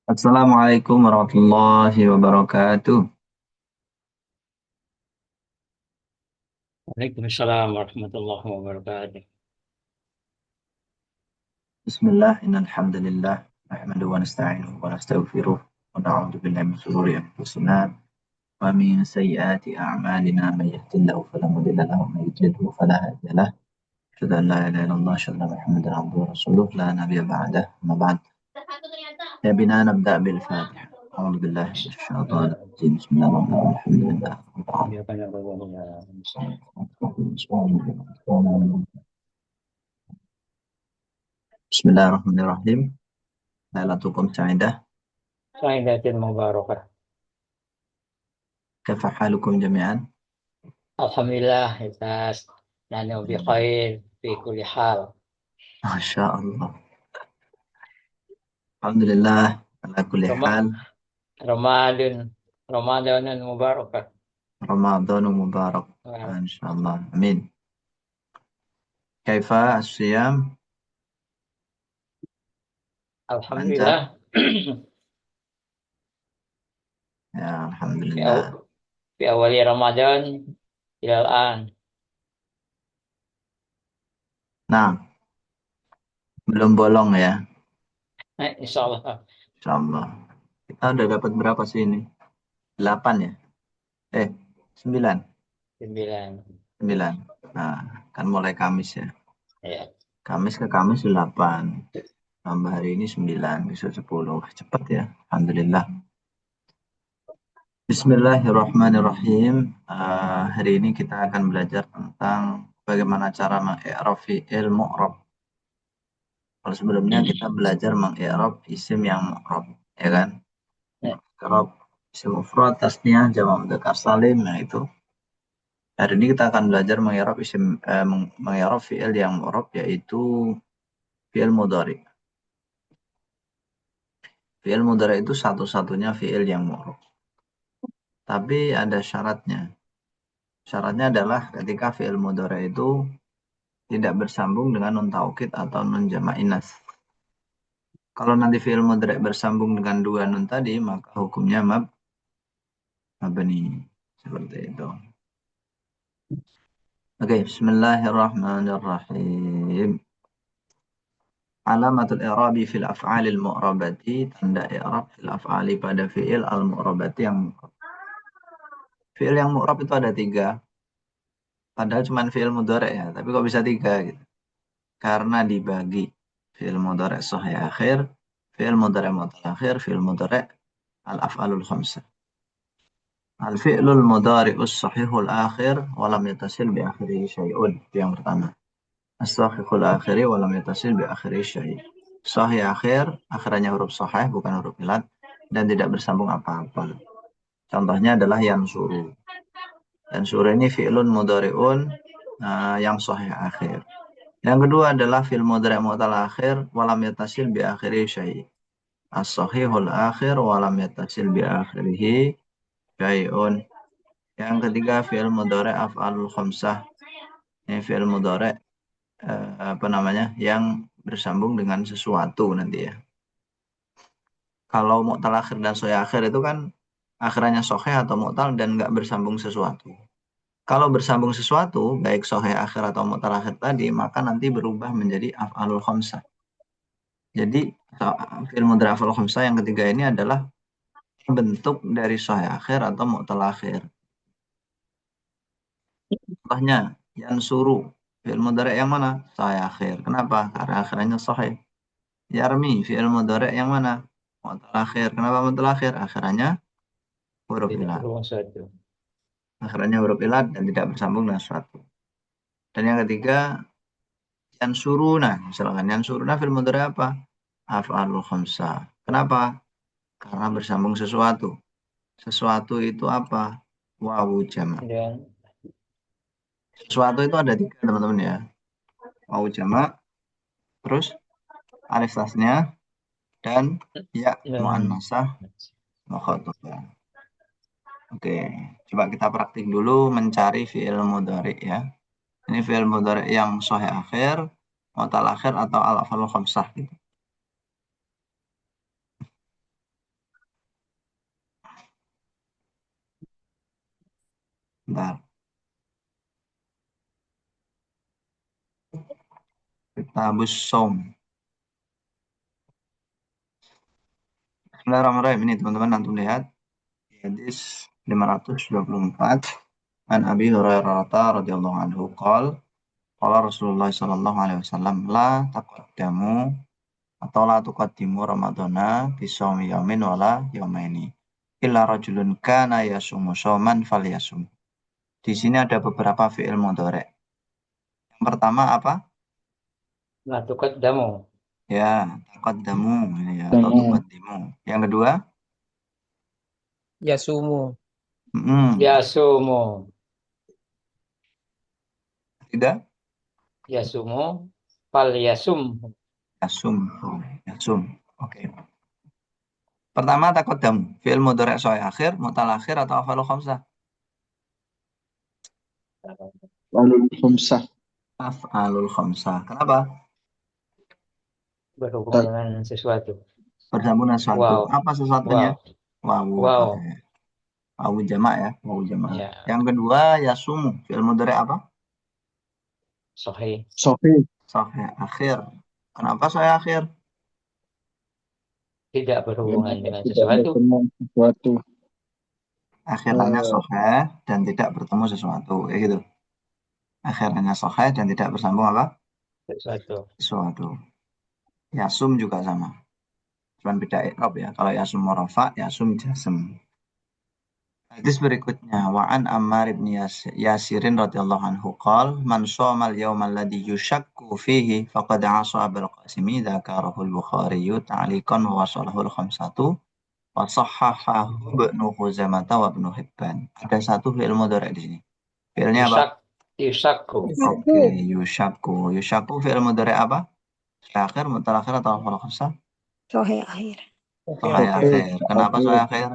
Assalamualaikum warahmatullahi wabarakatuh. Waalaikumsalam warahmatullahi wabarakatuh. Bismillah, innal hamdalillah, nahmaduhu wa nasta'inuhu wa nastaghfiruh wa na'udzu billahi min shururi anfusina wa min sayyiati a'malina may yahdihillahu fala mudilla lahu wa may yudlilhu fala hadiya lahu. Asyhadu an la ilaha illallah, asyhadu anna Muhammadan abduhu wa rasuluh, la nabiyya ba'dah. Amma ba'd. Ya bina nabda bil Fatihah. A'udzu billahi minasyaitonir rajim. Bismillahirrahmanirrahim. Dia kan yang Bismillahirrahmanirrahim. Lailatukum sa'idah. Sa'idatin mubarakah. Kaifa halukum jami'an? Alhamdulillah, kita nanu bi khair fi kulli hal. Masya Allah. Alhamdulillah. Ala kulli Roma, hal. Ramadan, Ramadan mubarakah. Ramadan mubarak. Insya Allah. Amin. Kaifa asyam? Lancar? Alhamdulillah. Ya, Fi Alhamdulillah. fi awali Ramadan ilal an. Nah, belum bolong ya. Insyaallah Insya Allah. Kita udah dapat berapa sih ini? 8 ya? Eh, 9. 9. 9. Nah, kan mulai Kamis ya. Ya. Kamis ke Kamis 8. Tambah hari ini 9. Besok 10. Cepat ya. Alhamdulillah. Bismillahirrahmanirrahim. Hari ini kita akan belajar tentang bagaimana cara mengi'rab fi'il mu'rab. Kalau sebelumnya kita belajar mengi'rab isim yang mu'rab, ya kan? Ya. I'rab isim mufrad, tasniyah, jamak mudzakkar salim, nah itu. Hari ini kita akan belajar mengi'rab fi'il yang mu'rab, yaitu fi'il mudhari. Fi'il mudhari itu satu-satunya fi'il yang mu'rab. Tapi ada syaratnya. Syaratnya adalah ketika fi'il mudhari itu tidak bersambung dengan nun taukid atau nun jamak inas. Kalau nanti fi'il mudhari bersambung dengan dua nun tadi, maka hukumnya mabni. Seperti itu. Oke, bismillahirrahmanirrahim. Alamatul i'rabi fil af'alil mu'rabati, tanda i'rab fil af'ali pada fi'il al mu'rabati yang mu'rab. Fi'il yang mu'rab itu ada tiga, padahal cuma fi'il mudhari ya, tapi kok bisa tiga gitu. Karena dibagi fi'il mudhari sahih akhir, fi'il mudhari mu'tal akhir, fi'il mudhari al-af'alul khamsah. Al-fi'lul mudhari'us sahihul akhir walam yatasil bi akhirihi syai'un. Itu yang pertama. As-sahihul akhiri walam yatasil bi akhirihi syai'. Sahih akhir, akhirannya huruf sahih bukan huruf ilat dan tidak bersambung apa-apa. Contohnya adalah yansuru. Yansuru ini fi'lun mudhari'un yang sahih akhir. Yang kedua adalah fi'il mudhari' mu'tal akhir walam yatasil bi akhirihi syai'. As-sahihul akhir walam yatasil bi akhirihi syai'un. Yang ketiga fi'il mudhari' af'alul khamsah. Ini fi'il mudhari' yang bersambung dengan sesuatu nanti ya. Kalau mu'tal akhir dan sahih akhir itu kan akhirannya sahih atau mu'tal dan nggak bersambung sesuatu. Kalau bersambung sesuatu, baik sahih akhir atau mu'tal akhir tadi, maka nanti berubah menjadi af'alul khamsah. Jadi fi'il mudhari' af'alul khamsah yang ketiga ini adalah bentuk dari sahih akhir atau mu'tal akhir. Contohnya, yansuru. Fi'il mudhari' yang mana? Sahih akhir. Kenapa? Karena akhirannya sahih. Yarmi. Fi'il mudhari' yang mana? Mu'tal akhir. Kenapa mu'tal akhir? Akhirannya huruf Tidak ilat. perlu satu. Akhirannya huruf ilat dan tidak bersambung dengan suatu. Dan yang ketiga, yansuruna. Misalkan yansuruna fi'il mudhari' apa? Af'alul khamsah. Kenapa? Karena bersambung sesuatu. Sesuatu itu apa? Wawu jamak. Dan Sesuatu itu ada tiga teman-teman ya. Wawu jamak, terus alif tasnya, dan ya dan muannasah mukhatabah. Oke, coba kita praktik dulu mencari fi'il mudhari ya. Ini fi'il mudhari yang sahih akhir, mu'tal akhir atau al-af'alul khamsah gitu. Bentar. Kitabus Shaum. Bismillahirrahmanirrahim. Ini teman-teman antum lihat. Hadis 524. An Abi Hurairah radhiyallahu anhu qala Rasulullah sallallahu alaihi wasallam la taqaddamu atau la tuqaddimu ramadhana bi shaumi yaumin wala yaumaini illa rajulun kana yasumu shauman falyasum. Di sini ada beberapa fi'il mudhari'. Yang pertama apa? La tuqaddamu. Ya, taqaddamu ini ya, atau tuqaddimu. Yang kedua? Yasumu. Yasumu. Tidak? Yasumu. Falyasum. Yasum. Oh, yasum. Oke. Pertama taqaddamu. Fi'il mudhari' sahih akhir, mutal akhir atau af'alul khamsah? Alul khumsah. Af'alul khamsah. Kenapa? Berhubung dengan sesuatu. Bersambung dengan sesuatu. Wow. Apa sesuatunya? Wow. Wawu. Wow. Wawu jamak ya. Wawu jamak. Ya. Yang kedua yasumu. Fi'il mudhari' apa? Sahih. Sahih. Sahih akhir. Kenapa sahih akhir? Tidak berhubungan dengan sesuatu. Akhirannya sahih dan tidak bertemu sesuatu. Kayak gitu. Akhirannya sahih dan tidak bersambung apa? Sesuatu. Yasum juga sama. Cuman beda i'rab ya. Kalau yasum murafa, yasum jasm. Hadis berikutnya, wa'an Ammar ibn Yasirin radhiyallahu anhu qol man shamal yawmal ladzi yushakku fihi faqad 'asa Abul Qasimi dzakarahu al-Bukhari ta'liqan wa wasalahu al-khamsatu wa sahhahahu Ibnu Khuzaimah wa Ibnu Hibban. Ada satu fi'il mudhari' di sini. Fi'ilnya apa? Yushakku. Oke, yushakku. Yushakku fi'il mudhari' apa? Akhir, mutal akhir atau al khamsah? Sahih akhir. Sahih akhir. Kenapa sahih akhir?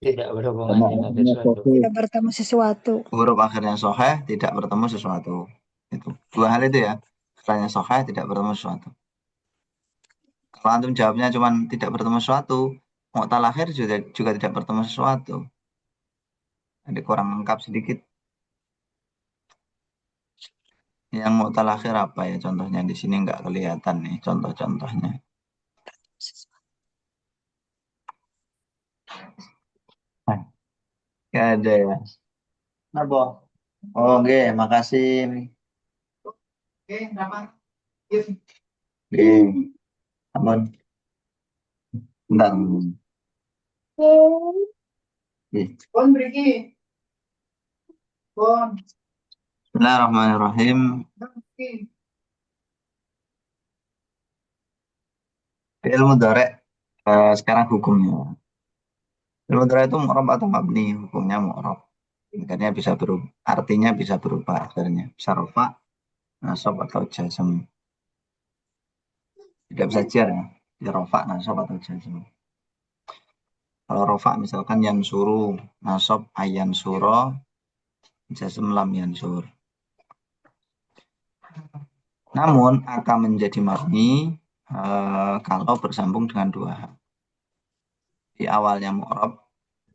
Tidak berhubungan dengan sesuatu. Tidak bertemu sesuatu. Huruf akhirnya sahih, tidak bertemu sesuatu. Itu dua hal itu ya. Akhirnya sahih, tidak bertemu sesuatu. Kalau antum jawabnya cuma tidak bertemu sesuatu, mu'tal akhir juga tidak bertemu sesuatu. Jadi kurang lengkap sedikit. Yang mu'tal akhir apa ya contohnya? Di sini nggak kelihatan nih contoh-contohnya. Nggak ada ya. Apa? Oh, oke, makasih. Oke, kenapa? Oke, aman. Bentar. Bon, pergi. Bon. Bismillahirrahmanirrahim. Fi'il mudhari' sekarang hukumnya. Fi'il mudhari' itu mu'rab atau mabni, hukumnya mu'rab. Artinya bisa berubah akhirnya. Bisa rafa, nasab atau jazm. Tidak bisa jar ya. Bisa rafa, nasab atau jazm. Kalau rafa misalkan yansuru, nasab ayan suro, jazm lam yansur. Namun akan menjadi mabni kalau bersambung dengan dua hal. Di awalnya mu'rab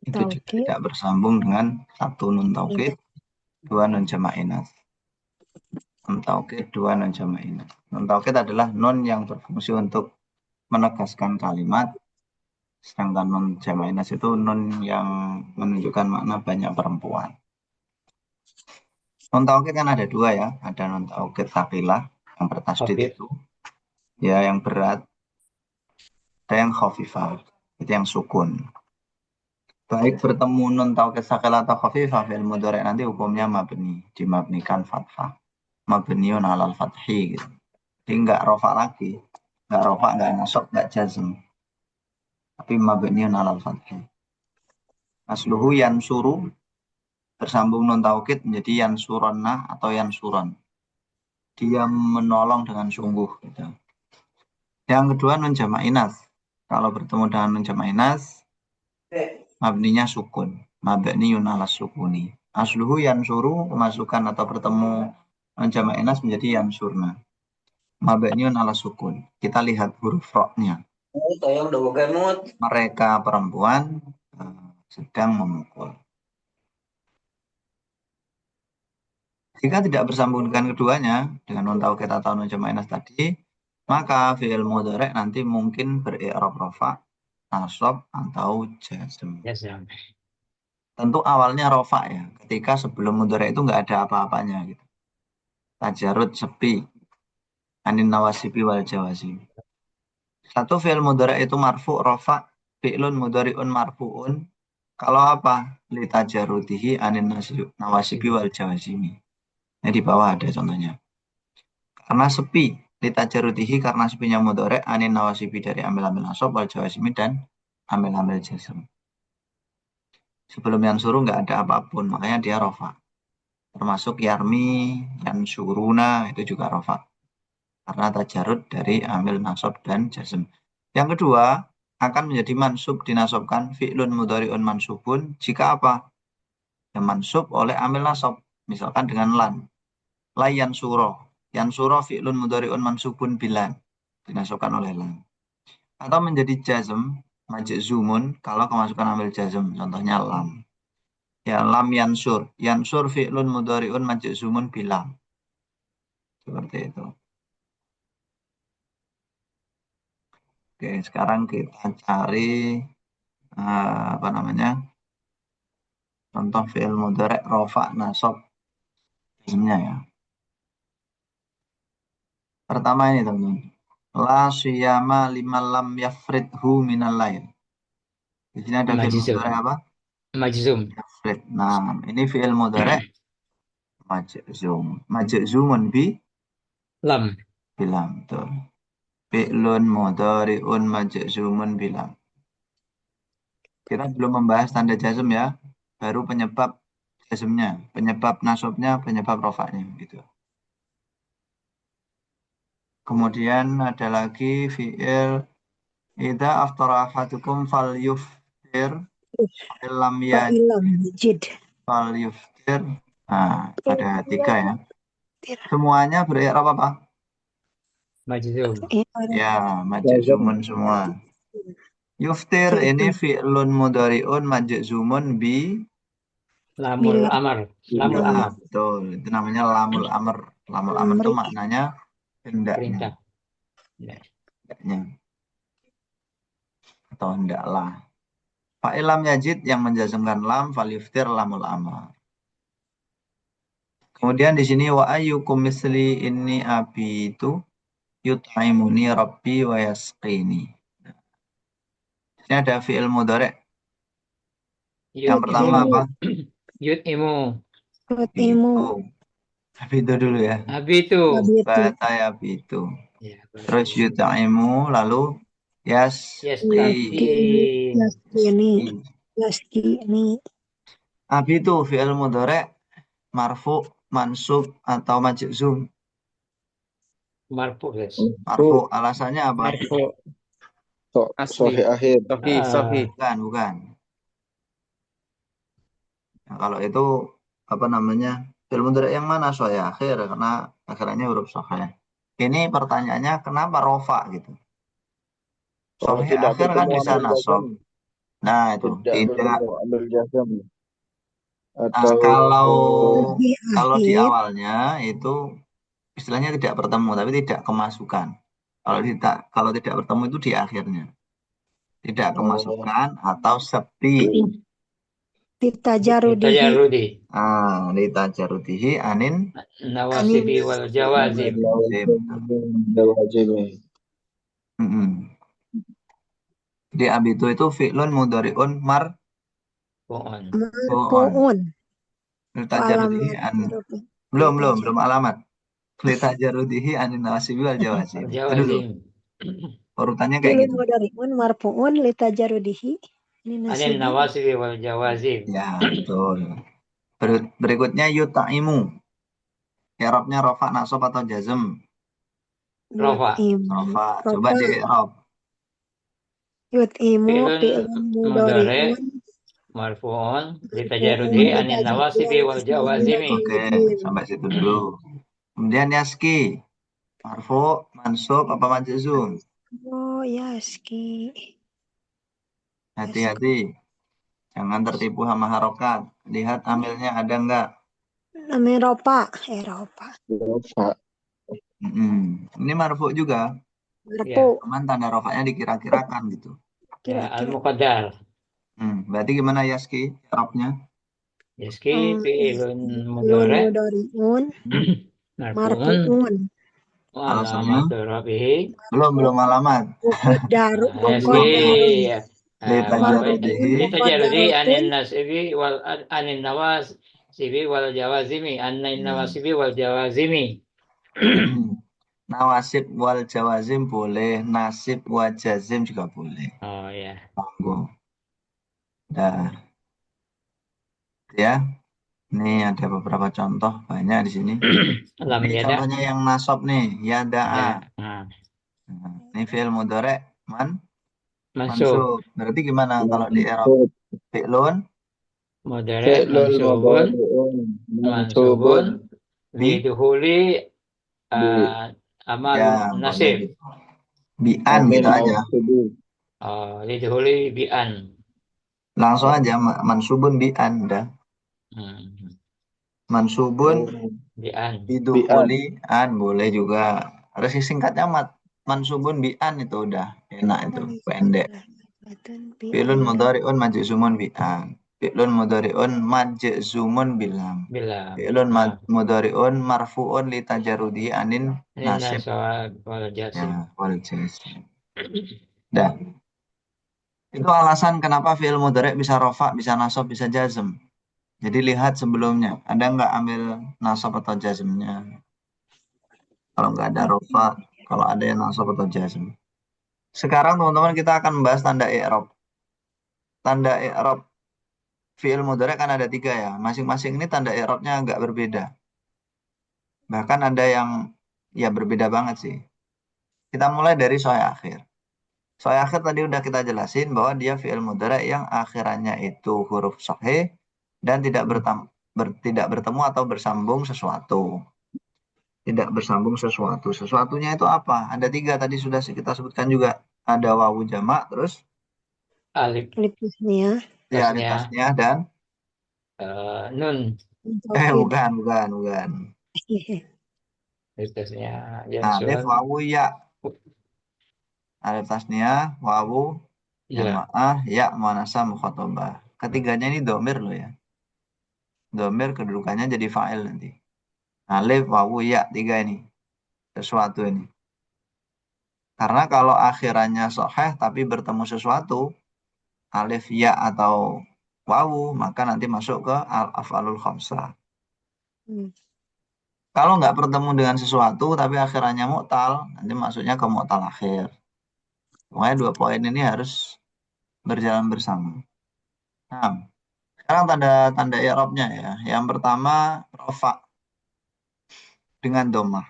itu juga tidak bersambung dengan satu nun taukid, dua nun jamak inas. Nun taukid, dua nun jamak inas. Nun taukid adalah nun yang berfungsi untuk menegaskan kalimat, sedangkan nun jamak inas itu nun yang menunjukkan makna banyak perempuan. Nun taukid kan ada dua ya, ada nun taukid thaqilah yang bertasdid itu, ya yang berat, ada yang khafifah, itu yang sukun. Baik bertemu nun taukid tsaqilah atau khafifah fil mudhari' nanti hukumnya mabni, dimabnikan fathah. Mabniun alal fathi gitu. Jadi enggak rafa lagi. Enggak rafa, enggak nasab, enggak jazm. Tapi mabniun alal fathi. Asluhu yansuru bersambung nun taukid menjadi yansuronna atau yansuron. Dia menolong dengan sungguh gitu. Yang kedua nun jamak inas. Kalau bertemu dengan nun jamak inas mabninya sukun. Mabniun alas sukuni. Asluhu yansuru kemasukan atau bertemu nun jamak inas menjadi yansurna. Mabniun ala sukun. Kita lihat huruf ro-nya. Mereka perempuan sedang memukul. Jika tidak bersambung dengan keduanya, dengan nun taukid atau nun jama' inas tadi, maka fi'il mudhari' nanti mungkin beri'rab rafa, nasab, atau jazm. Yes, ya. Tentu awalnya rafa ya, ketika sebelum mudhari' itu nggak ada apa-apanya gitu. Tajarud sepi, anin nawasibi wal jawazim. Satu fi'il mudhari' itu marfu' rafa, fi'lun mudhari'un marfu'un. Kalau apa? Litajarutihi anin nawasibi wal jawazimi. Ini di bawah ada contohnya. Karena sepi, litajarutihi karena sepinya mudhari' anin nawasibi dari amil-amil nasab wal jawazimi dan amil-amil jazm. Sebelum yang suruh nggak ada apapun, makanya dia rafa. Termasuk yarmi, yansuruna, itu juga rafa. Karena tajarud dari amil nasab dan jazm. Yang kedua, akan menjadi mansub dinasobkan fi'lun mudhari'un mansubun jika apa? Yang mansub oleh amil nasab, misalkan dengan lan. La yansuro. Yansuro fi'lun mudhari'un mansubun bilan, dinasobkan oleh lan. Atau menjadi jazm, majzumun, kalau kemasukan amil jazm, contohnya lam. Ya, lam yansur. Yansur fi'lun mudhari'un majzumun bilam. Seperti itu. Oke, sekarang kita cari apa namanya? Contoh fi'il mudhari' rafa nasab jazmnya ya. Pertama ini teman-teman. La siyama liman lam yafridhu minal lail. Di sini ada fi'il Majzum. mudhari' apa? Majzum. Yafrid. Nah, ini fi'il mudhari' majzum. Majzumun Lam. bilam. Betul. Fi'lun mudhari'un majzumun bilam. Kita belum membahas tanda jazm ya. Baru penyebab jazmnya, penyebab nasabnya, penyebab rofaknya gitu. Kemudian ada lagi fi'il idza aftara ahadukum falyuftir lam yajid Fa'ilam jid. falyuftir. Nah, ada 3 ya. Semuanya beri'rab apa? Majzum. Ya, majzumun semua. Yuftir ini fi'lun mudhari'un majzumun bi Lamul Bila. amar. Lamul ya, amar. betul. Itu namanya lamul amr. Lamul amr itu Amri. maknanya hendaknya, Perintah. Ya. hendaknya atau hendaklah. Fa'ilam yajid yang menjazmkan lam, falyuftir lamul amr. Kemudian di sini wa ayyukum misli inni abi itu yut'imuni rabbi wa yasqini. Di sini ada fi'il mudhari'. Yang pertama Yut'imu. apa? Yut'imu. Rutimu. Itu. Tapi itu dulu ya. Abitu. Wabitu. Bataya itu. Ya, Terus yut'imu lalu Yes, yasqi. Yaskini. Yaskini. Abi itu fi'il mudhari' marfu, mansub atau majzum. Marfu, yes. Marfu alasannya apa? Marfu. Sohi akhir. Bukan, bukan. Nah, kalau itu apa namanya? Fi'il mudhari' yang mana soalnya akhir karena akhirannya huruf sahih. Ini pertanyaannya kenapa rofa gitu? Kalau Sahih tidak akhir kan bertemu bisa ambil nasab. jazam, Nah, itu tidak tidak. bertemu ambil jazam Nah, atau kalau di Akhir. awalnya itu istilahnya tidak bertemu tapi tidak kemasukan. Kalau tidak bertemu itu di akhirnya. Tidak kemasukan atau sepi. Ditajarudihi. Tajarudi. Litajarutihi anin Anin. Nawasibi wal jawazim. wajib. Mm-mm. Di abitu itu fi'lun mudhari'un Bu'un. marfu'un. Marfu'un. Falam Litajarutihi an yajarubi. belum alamat. Litajarutihi anin nawasibi wal jawazim. Itu dulu. Jawazim. Urutannya kayak Fi'lun gitu. mudhari'un marfu'un litajarudihi. Ini Anil nasibi. nawasibi wal jawazim. Ya, betul. Berikutnya yutaimu. I'rabnya rafa, nasab atau jazm? Rofa. Rafa. Coba Rofa. di i'rab. Yut'imu Fi'lun fi'lun mudhari mudhari'un. marfu'un Marfu'un litajarudi anil litajarudihi nawasibi wal jawazimi. Oke, sampai situ dulu. Kemudian yaski. Marfu, mansub, apa majzum? Oh, yaski. Hati-hati. Jangan tertipu sama harokat. Lihat amilnya ada enggak? Namanya Ropa. Ropa. Rofa. Ini marfu juga. Marfu. Cuman tanda rofanya dikira-kirakan gitu. Ya, Kira-kira. al-muqaddar. Berarti gimana Yaski Arabnya? Yaski fi'ilun Fi'lun mudhari' mudhari'un marfu'un marfu'un. wa Alasannya? alamatu rafihi. Belum alamat. Muqaddaru. Yaski ya. Litajarrudihi. Litajarrudi anin nasibi wal anin nawasibi wal jawazimi anin nawasibi wal jawazimi. Nawasib wal jawazim boleh, nasib wal jazim juga boleh. Oh ya. Monggo. Dah. Ya. Ini ada beberapa contoh banyak di sini. Lam Ini yada. contohnya yang nasab nih, yada'a. Nah, Ini fi'il mudhari' mansub. mansub. Berarti gimana kalau di Arab? Fi'lun Mudhari' Fi'lul mansubun mudhari'un mansubun bi liduhuli amal ya boleh nasib. gitu. Bi'an Amil gitu aja. mausubi. Liduhuli bi'an. Langsung aja mansubun bi'an dah. Mansubun Bi'an. bidukhuli an boleh juga. Harus singkatnya mansubun bi'an itu udah enak itu, pendek. Fi'lun mudhari'un majzumun bi'an. Fi'lun mudhari'un majzumun bilam. Fi'lun mudhari'un marfu'un litajarrudi anin nasib. Wal jazim. Ya, wal jazim. Dah. Itu alasan kenapa fi'il mudhari' bisa rofa, bisa nasab, bisa jazm. Jadi lihat sebelumnya, ada nggak ambil nasab atau jazmnya? Kalau nggak ada rofa, kalau ada yang nasab atau jazm. Sekarang teman-teman kita akan membahas tanda i'rab. Tanda i'rab fi'il mudhari' kan ada 3 ya. Masing-masing ini tanda i'rabnya agak berbeda. Bahkan ada yang ya berbeda banget sih. Kita mulai dari sahih akhir. Sahih akhir tadi udah kita jelasin bahwa dia fi'il mudhari' yang akhirannya itu huruf sahih dan tidak bertemu atau bersambung sesuatu. Tidak bersambung sesuatu. Sesuatunya itu apa? Ada 3 tadi sudah kita sebutkan juga. Ada wawu jamak, terus Alif tasniah. ya alif tasniah dan nun. bukan. Alif tasniah Alif wawu ya. Alif tasniah, wawu jamaah, ya muannasah mukhatabah. Ketiganya ini domir loh ya. Domir kedudukannya jadi fa'il nanti. Alif, wawu, ya, 3 ini. Sesuatu ini. Karena kalau akhirannya sahih tapi bertemu sesuatu, alif, ya, atau wawu, maka nanti masuk ke al-af'alul khamsah. Kalau nggak bertemu dengan sesuatu tapi akhirannya mu'tal, nanti masuknya ke mu'tal akhir. Pokoknya 2 poin ini harus berjalan bersama. Nah, sekarang tanda i'rabnya ya. Yang pertama rafa dengan dhammah,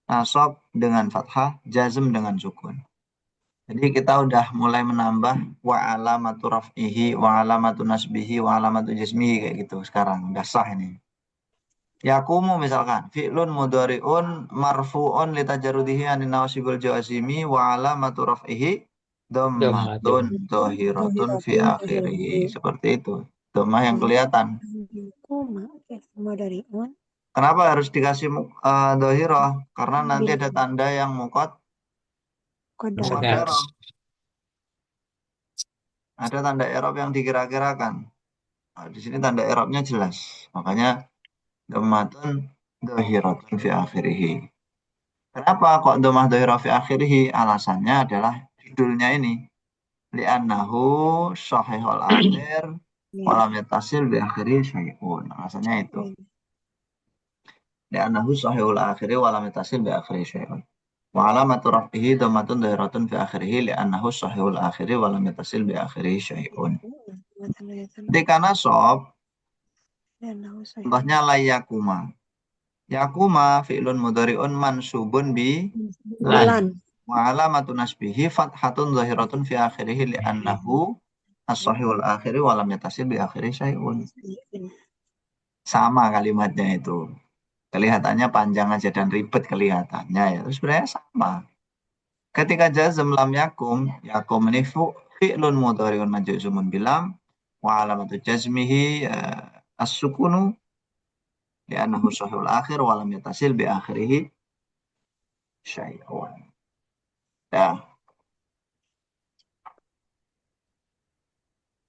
nasab dengan fathah, jazm dengan sukun. Jadi kita udah mulai menambah wa alamatu raf'ihi, wa alamatu nasbihi, wa alamatu jazmihi kayak gitu sekarang. Udah sah ini. Yakumu misalkan fi'lun mudhari'un marfu'un litajarrudihi anin nawasibul jawazimi wa alamatu raf'ihi dhammatun dhahiratun fi akhirih. Seperti itu. Dhammah yang kelihatan. Kenapa harus dikasih dhahirah? Karena nanti ada tanda yang muqaddarah. Ada tanda i'rab yang dikira-kirakan. Nah, di sini tanda i'rabnya jelas. Makanya dhammatun dhahiratun fi akhirih. Kenapa kok dhammah dhahirah fi akhirih? Alasannya adalah judulnya ini. Li'annahu sahihul akhir walam yattasil bi akhirih syai'un. Alasannya itu. Li'annahu sahihul akhir walam yattasil bi akhirih syai'un. Wa alamatu raf'ihi dhammatun dhahiratun fi akhirih li'annahu sahihul akhir walam yattasil bi akhirih syai'un. Ketika nasab, contohnya layakuma. Yakuma fi'lun mudhari'un mansubun bi lan. Wa alamatu nasbihi fathatun zahiratun fi akhirih li'annahu as-sahihul akhiri wa lam yattasil bi akhirih syai'un. Sama kalimatnya itu. Kelihatannya panjang aja dan ribet kelihatannya ya. Sebenarnya sama. Ketika jazm lam yakum ini fi'lun mudhari'un majzumun bilam wa alamatu jazmihi as-sukunu li'annahu sahihul akhir wa lam yatasil bi akhirih syai'un. Ya,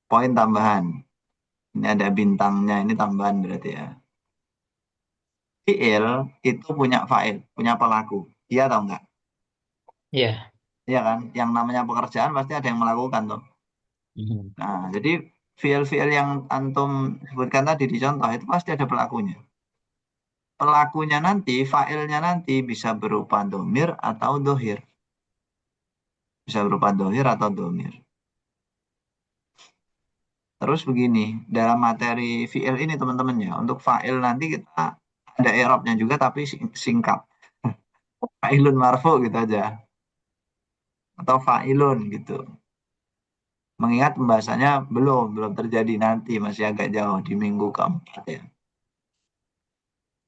poin tambahan. Ini ada bintangnya, ini tambahan berarti ya. Fi'il itu punya fa'il, punya pelaku. Iya atau enggak? Iya. Iya kan? Yang namanya pekerjaan pasti ada yang melakukan tuh. Nah, jadi fi'il-fi'il yang antum sebutkan tadi di contoh itu pasti ada pelakunya. Pelakunya nanti, fa'ilnya nanti bisa berupa domir atau dohir. Bisa berupa dohir atau domir. Terus begini, dalam materi fi'il ini teman-teman ya, untuk fa'il nanti kita ada i'rabnya juga tapi singkat. Fa'ilun marfu gitu aja. Atau fa'ilun gitu. Mengingat pembahasannya belum terjadi nanti, masih agak jauh di minggu keempat ya.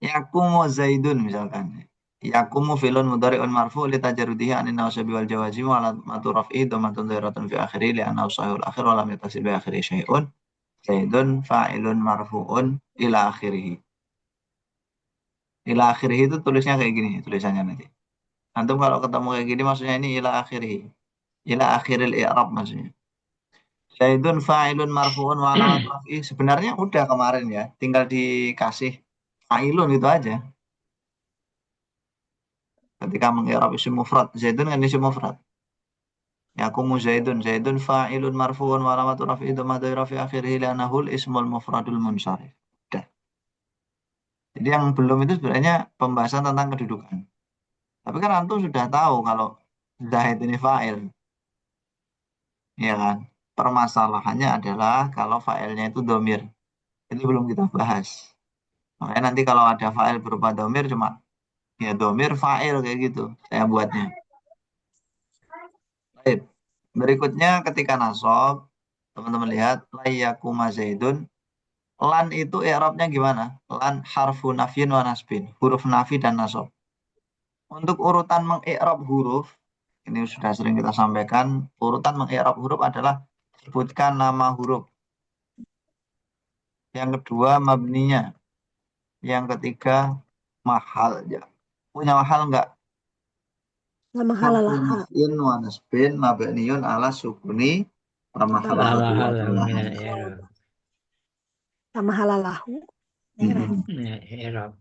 Yakumu Zaidun misalkan. Yakumu filun mudhari'un marfu li tajarrudihi anin nawasabi wal jawazim wa alamatu raf'i dhamatun dhahiratun fi akhirih li annahu sahihul akhir wa lam yattasil bi akhirih syai'un. Zaidun fa'ilun marfu'un ila akhirih. Ila akhirih itu tulisnya kayak gini tulisannya nanti. Antum kalau ketemu kayak gini maksudnya ini ila akhirih. Ila akhiril i'rab maksudnya. Zaidun fa'ilun marfu'un wa alamat raf'i. Sebenarnya udah kemarin ya, tinggal dikasih fa'ilun gitu aja. Ketika mengi'rab isim mufrad, Zaidun kan isim mufrad. Yakumu Zaidun, Zaidun fa'ilun marfu'un wa alamat raf'i dhammatu rafi akhirih li'annahu ismul mufradul munsharif. Udah. Jadi yang belum itu sebenarnya pembahasan tentang kedudukan. Tapi kan antum sudah tahu kalau Zaid ini fa'il. Ya kan? Permasalahannya adalah kalau fa'ilnya itu domir. Itu belum kita bahas. Makanya nanti kalau ada fa'il berupa domir cuma ya domir fa'il kayak gitu saya buatnya. Baik. Berikutnya ketika nasab, teman-teman lihat layyakuma zaidun. Lan itu i'rabnya gimana? Lan harfu nafyin wa nasbin, huruf nafi dan nasab. Untuk urutan mengi'rab huruf, ini sudah sering kita sampaikan, urutan mengi'rab huruf adalah sebutkan nama huruf. Yang kedua mabninya. Yang ketiga mahal ya. Punya mahal enggak? Lama halalaha. Nafyin wa nasbin mabniyun ala sukuni wa mahal minal i'rab. Lama halalahu. I'rab.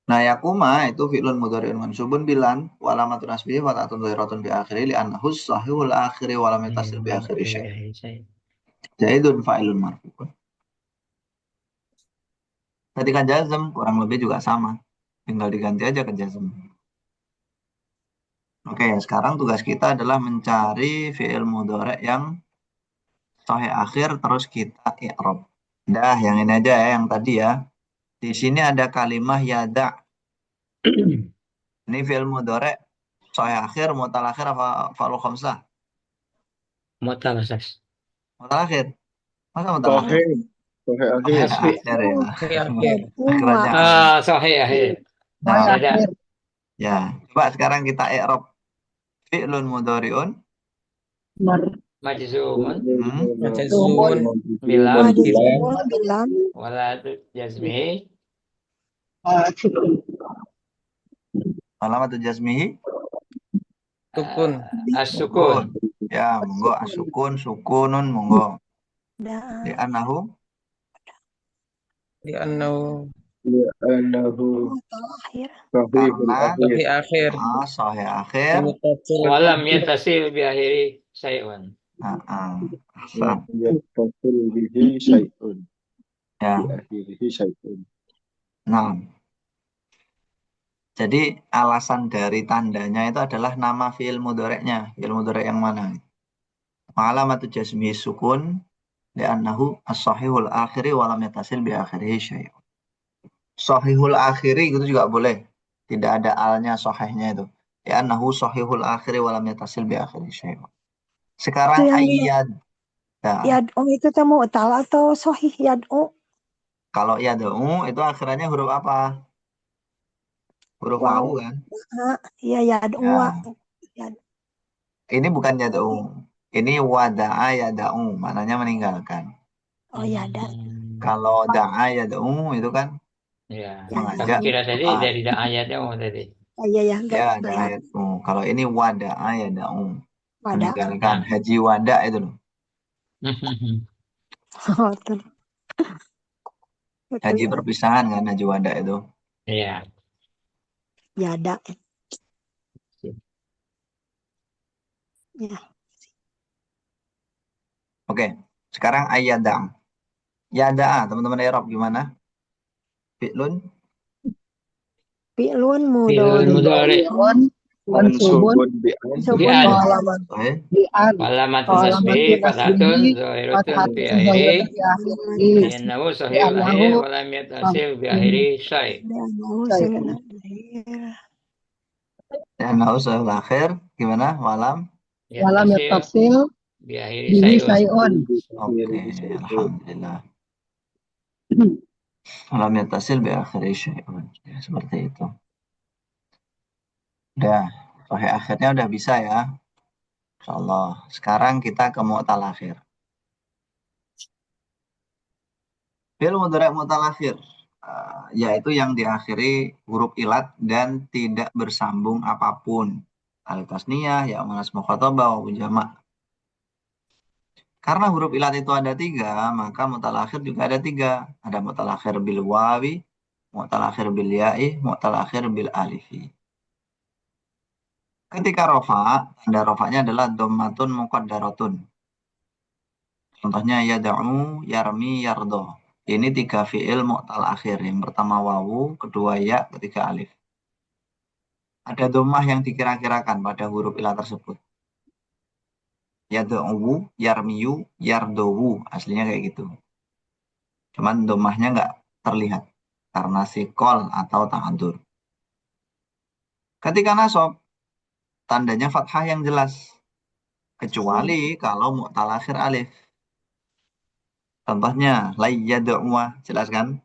Nah, yakuma itu fi'lun mudhari'un mansubun bilan wa alamatun nasbihi wa ta'atun dhahiratun bi akhiri li annahu sahihul akhiri wa lam yattasil bi akhiri syai'. Zaidun fa'ilun marfu'un. Ketika jazm kurang lebih juga sama. Tinggal diganti aja ke jazm. Oke, sekarang tugas kita adalah mencari fi'il mudhari' yang sahih akhir terus kita i'rab. Dah, yang ini aja ya, yang tadi ya. Di sini ada kalimah yada. Ini fi'il mudhari' sahih akhir, mutal akhir apa fa'ul khamsah? Mutal asas. Mutal akhir. Masa mutal akhir? Sahih akhir. Sahih akhir ya. Akhirannya Sahih akhir. Nah, Ada. ya, coba sekarang kita i'rab fi'lun mudhari'un Majzumun. Majzumun. Bilam. Bilam. Wala jazmihi. Alamat jazmihi Sukun. As-sukun. ya, monggo asukun sukunun monggo. Dan Di anahu Li'annahu akhir. sahih akhir. sahih akhir. Walam yatasil bi akhiri syai'un. Ahsan. Yattasil bihi syai'un. Ya. Bi akhirihi syai'un. Nah, jadi alasan dari tandanya itu adalah nama fi'il mudhari'nya. Fi'il mudhari' yang mana? Alamatu jazmihi sukun li'annahu as-sahihul akhiri wa lam yatasil bi akhirihi syai'un. Sahihul akhiri itu juga boleh. Tidak ada alnya sahihnya itu. Li'annahu sahihul akhiri wa lam yatasil bi akhirihi syai'un. Sekarang ayyad. Yad'u itu temu mu'tal atau sahih yad'u? Kalau yad'u itu akhirannya huruf apa? Huruf wawu kan? Iya yad'u. Ya. Ini bukan yad'u. Ini wada'a yada'u. Maknanya meninggalkan. Oh yada. Kalau da'a yad'u itu kan Ya. mengajak Kami kira tadi doa. dari ayatnya mau tadi. Iya ya, enggak Ya, lihat. da'ayat'u. Kalau ini wada'a yad'u. Wadah. Meninggalkan. Nah. Haji wada itu loh. Oh, betul. Betul. Haji perpisahan kan, haji wada itu. Iya. Ya ada. Ya. Oke, sekarang ayyada'. Yada'a, teman-teman Arab gimana? Fi'lun Fi'lun Fi'lun mudhari. mudhari. Mansubun bi'an. Mansubun Bi'an. sahih. Alamatun nasbihi fathatun zahiratun fi akhiri. Liannahu sahihul akhir wa lam yattasil bi akhiri syai'. Li'annahu sahihul akhir. Gimana? Walam? Yattasil bi akhiri syai'un. Oke, alhamdulillah. Walam yattasil bi akhiri syai'un. Ya, seperti itu. Udah, sahih akhirnya udah bisa ya. Insyaallah. Sekarang kita ke mu'tal akhir. Fi'il mudhari' mu'tal akhir. Yaitu yang diakhiri huruf ilat dan tidak bersambung apapun. Alif tasniyah, ya munas mukhatabah, wa jama'. Karena huruf ilat itu ada 3, maka mu'tal akhir juga ada 3. Ada mu'tal akhir bil wawi, mu'tal akhir bil ya'i, mu'tal akhir bil alifi. Ketika rofa, tanda rofanya adalah dhammatun muqaddaratun. Contohnya yada'u, yarmi, yardo. Ini 3 fi'il mu'tal akhir. Yang pertama wawu, kedua ya, ketiga alif. Ada dhammah yang dikira-kirakan pada huruf ilat tersebut. Yada'u, yarmiyu, yardowu. Aslinya kayak gitu. Cuman dhammahnya nggak terlihat karena sikol atau ta'adur. Ketika nasab, tandanya fathah yang jelas. Kecuali kalau mu'tal akhir alif. Contohnya, layyada'uwa, jelas kan?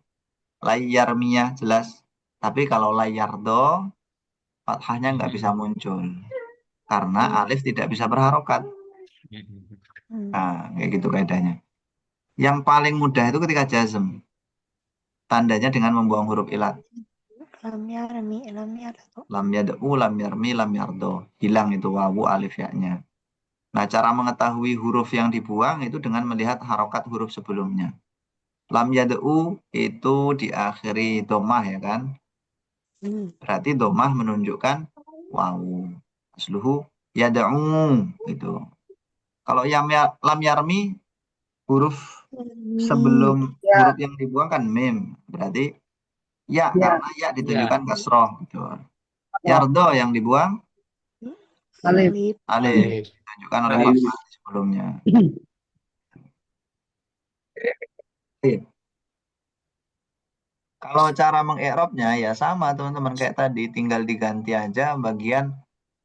Layyarmiyah, jelas. Tapi kalau layyardo, fathahnya nggak bisa muncul. Karena alif tidak bisa berharokat. Nah, kayak gitu kaidahnya. Yang paling mudah itu ketika jazm. Tandanya dengan membuang huruf ilat. Lam yarmi, lam yardo. Lam yad'u, lam yarmi, lam yardo. Hilang itu wawu alif ya-nya. Nah, cara mengetahui huruf yang dibuang itu dengan melihat harokat huruf sebelumnya. Lam yad'u itu diakhiri domah ya kan? Berarti domah menunjukkan wawu. Asluhu yad'u itu. Kalau lam yarmi, huruf sebelum huruf yang dibuang kan mim. Berarti ya, karena ya ditunjukkan kasroh. Gitu. Yardo yang dibuang Alif. alif. Ditunjukkan oleh fathah sebelumnya. Kalau cara mengi'rabnya ya sama teman-teman kayak tadi. Tinggal diganti aja bagian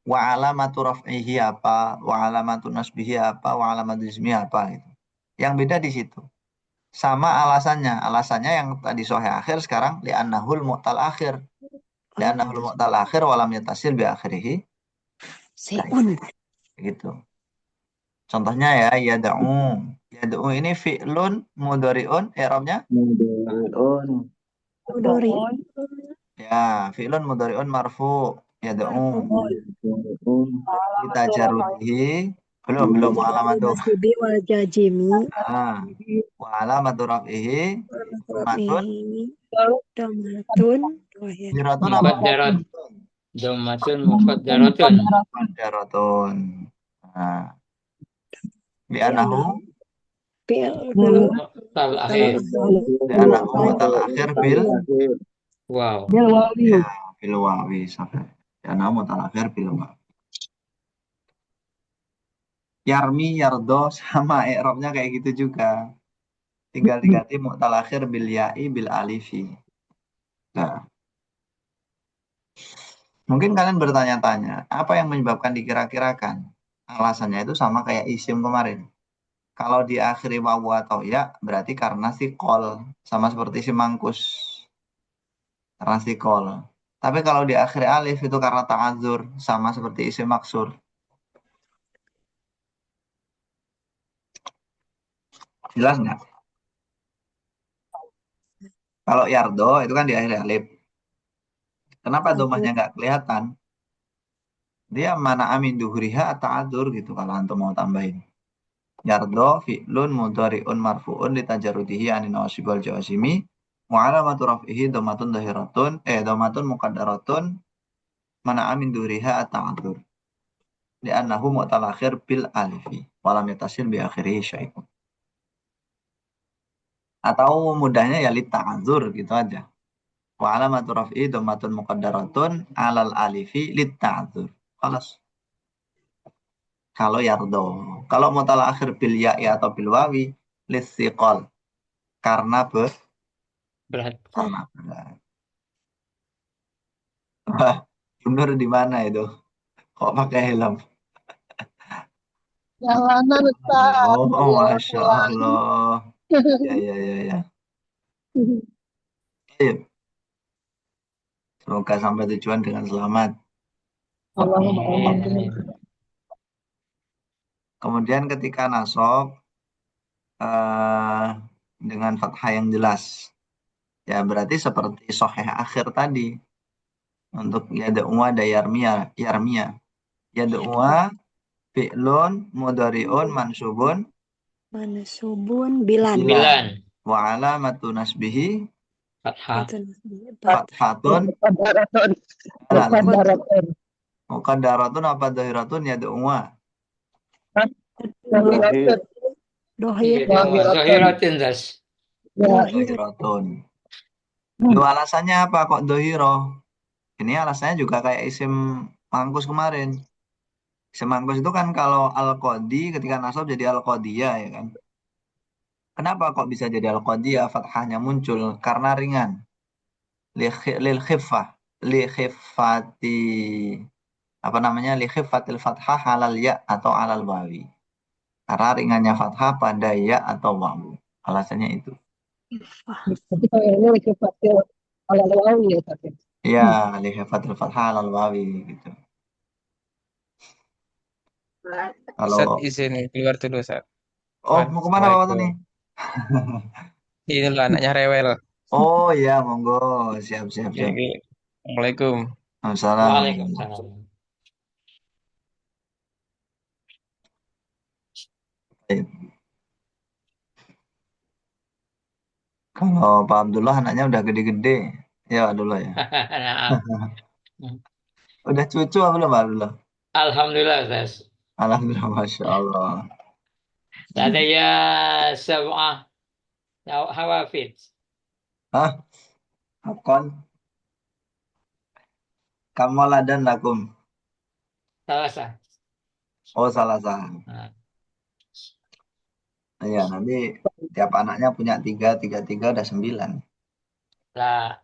wa alamatu raf'ihi apa, wa alamatu nasbihi apa, wa alamatu ismihi apa. Gitu. Yang beda di situ. Sama alasannya. Alasannya yang tadi sahih akhir sekarang li'annahul mu'tal akhir. Li'annahul mu'tal akhir walam yatasil bi akhirihi. Seun. Gitu. Contohnya ya yada'u. Yada'u ini fi'lun mudhari'un i'rabnya Mudhari. ya fi'lun mudhari'un marfu yada'u. Kita jarutihi belum alamatu. Nasibi wal jajimi. Wa alamatu raf'ihi matun Damatun. jiratun apa? Muqaddarat. Dhammatun muqaddaratun. Muqaddaratun. Nah, bi'anahu Mu'tal akhir. bi'anahu mu'tal akhir bil Wow. ya bil wawi sampai bi'anahu mu'tal akhir bil wawi. Yarmi yardo sama i'rabnya kayak gitu juga. Tinggal diganti mu'tal akhir bil ya'i bil alifi. Nah, mungkin kalian bertanya-tanya, apa yang menyebabkan dikira-kirakan? Alasannya itu sama kayak isim kemarin. Kalau diakhiri wawu atau ya, berarti karena sikol. Sama seperti isim mangkus. Karena sikol. Tapi kalau diakhiri alif itu karena ta'adzur. Sama seperti isim maksur. Jelas nggak? Kalau yardo itu kan di akhir alif. Kenapa domahnya Ta'adzur. nggak kelihatan? Dia mana amin duhuriha ta'adzur gitu kalau antum mau tambahin. Yardo fi'lun mudhari'un marfu'un litajarrudihi anin nawasib wal jawazimi wa alamatu raf'ihi dhammatun dhahiratun dhammatun muqaddaratun mana amin duhuriha ta'adzur. Li'annahu mu'tal akhir bil alifi walam yatasil bi akhirihi syai'un. Atau mudahnya ya li ta'adzur gitu aja. Wa alamatu raf'i dhammatun muqaddaratun alal alifi lit ta'dzur. Kelas. Kalau yardo. Kalau mutal akhir bil ya'i atau bil wawi litsiqal. Karena Berat. karena berat. Wah, Nur di mana itu? Kok pakai helm? Jalanan Ustaz, Oh, lagi arah Masya pulang. Allah. Ya, ya, ya, ya. Baik. Semoga sampai tujuan dengan selamat. Allahumma amin. Amin. Kemudian ketika nasab dengan fathah yang jelas. Ya berarti seperti soheh akhir tadi. Untuk yada'uwa ada yarmia. Yarmia. Yada'uwa fi'lun mudhari'un mansubun Mansubun bilan. Bilan. wa alamatu nasbihi Fathah. fathatun Muqaddaratun. ala Muqaddaratun. muqaddaratun apa dhahiratun yada'uwa Dohir. Dohir. Zahiratin das. Ya. dhahiratun. Lu alasannya apa kok dohiro? Ini alasannya juga kayak isim mangkus kemarin. Isim mangkus itu kan kalau al-qadi ketika nasab jadi al-qadiyah ya kan. Kenapa kok bisa jadi al-qadiyah? Fathahnya muncul karena ringan. Lil khiffah. Li khiffati apa namanya? Li khiffatil fathah halal ya atau alal wawi. Karena ringannya fathah pada ya atau wawu. Alasannya itu. Jadi kayak ini sifatil ala lawi ya Ustaz. Ya, li khiffatil fathah halal wawi gitu. Ustaz Kalau izin keluar dulu Ustaz. oh mau kemana Bapak Tani? Assalamualaikum. Ini loh anaknya rewel. Oh iya, monggo. Siap, siap, siap. Ini. Assalamualaikum. Assalamualaikum. Waalaikumsalam. Baik. Kalau Pak Abdullah anaknya udah gede-gede. Ya, Abdullah ya. Nah, Udah cucu apa belum Pak Abdullah? Alhamdulillah, Ustaz. Alhamdulillah, Masya Allah. Saya sab'ah hawafid. Hah? Akon? Kamaladan lakum. Salah sah. Oh, salah salah. Nah, Ya, nanti tiap anaknya punya tiga, tiga, tiga, udah 9. lah.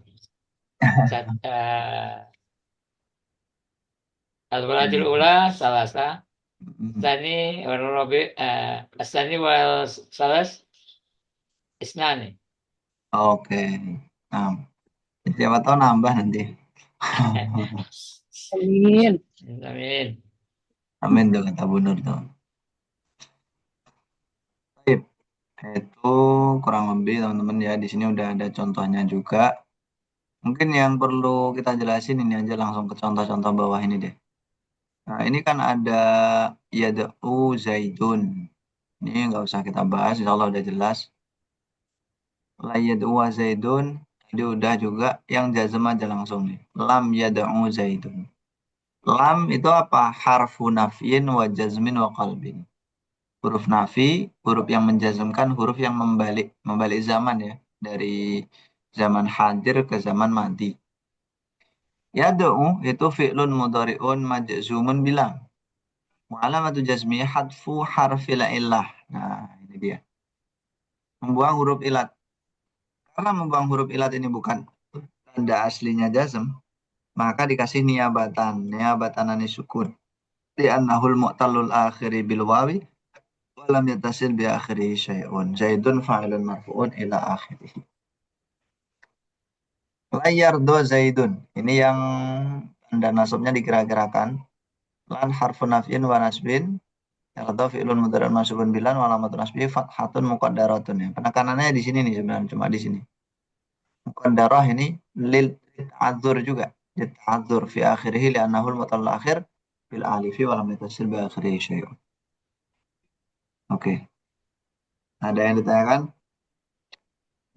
Al-waladil ula salah sah. Sani wal rabi asani wal salas isnani. Oke. Nah, siapa tahu nambah nanti. Amin. Amin. Amin tuh kata Bu Nur tuh. Baik. Itu kurang lebih teman-teman ya. Di sini udah ada contohnya juga. Mungkin yang perlu kita jelasin ini aja langsung ke contoh-contoh bawah ini deh. Nah, ini kan ada yada'u zaidun. Ini nggak usah kita bahas, insya Allah udah jelas. La yada'u zaidun, jadi udah juga yang jazm aja langsung nih. Lam yada'u zaidun. Lam itu apa? Harfu nafyin wa jazmin wa qalbin. Huruf nafi, huruf yang menjazmkan, huruf yang membalik zaman ya. Dari zaman hadir ke zaman madi. Yad'u itu fi'lun mudhari'un majzumun bilang. Wa alamatu jazmi hadfu harfil illah. Nah, ini dia. Membuang huruf ilat. Karena membuang huruf ilat ini bukan tanda aslinya jazm, maka dikasih niabatan. Niabatan ani sukun. Li'annahul mu'talul akhiri bil wawi wa lam yatasil bi akhirihi syai'un. Zaidun fa'ilun marfu'un ila akhirih. Layar do zaidun. Ini yang tanda nasabnya dikira-kirakan. Lan harfun naf'in wa nasbin. Atau fi'lun mudhari'un mansubun bilan wa alamatun nasbihi fathatun muqaddaratun ya. Penekanannya di sini nih sebenarnya cuma di sini. Muqaddarah ini lil ta'adzur juga. Lil ta'adzur fi akhirih li'annahu al-mu'tal akhir bil alifi wa lam yatasil bi akhirih syai'un. Oke. Ada yang ditanyakan?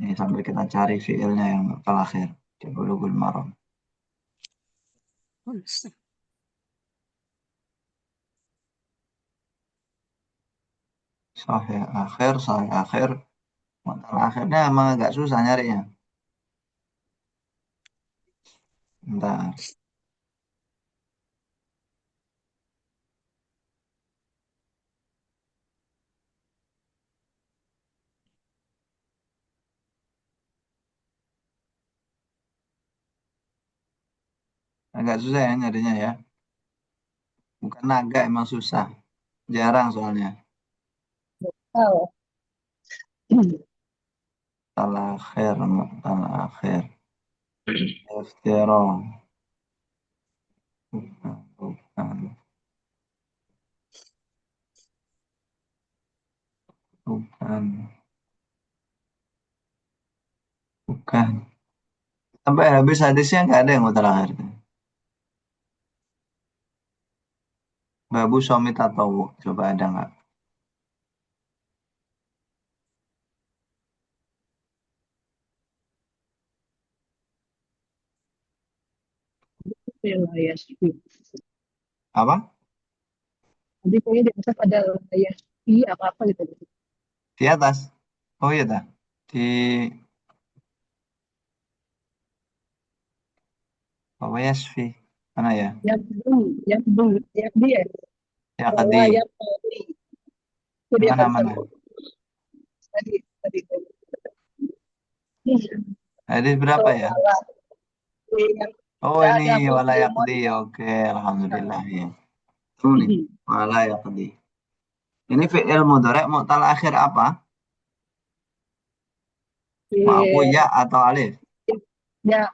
Ini sambil kita cari fiilnya yang mu'tal akhir di Bulughul Maram. Sahih akhir. Mu'tal akhirnya emang agak susah nyarinya. Bentar. Agak susah ya nyarinya ya. Bukan naga emang susah. Jarang soalnya. Oh. Mu'tal akhir. Iftira. Bukan. Bukan. Bukan. Sampai habis hadisnya nggak ada yang mu'tal akhir. Babu suami tatawu. Coba ada nggak? Wilayah sih. Apa? Jadi kayaknya di atas ada wilayah I apa gitu. Di atas. Oh iya dah. Di Wawa Yasfi. Mana ya? Yang dia. Ya Bahwa Kadi. yang tadi itu dia Mana barusan mana? tadi. Hadis berapa ya? Soal yang Oh ini ada wala muslimun. yakdi. Oke, alhamdulillah ya. Itu nih. Wala yakdi. Ini fi'il mudhari' mu'tal akhir apa? Ma'fu ya atau alif? Ya,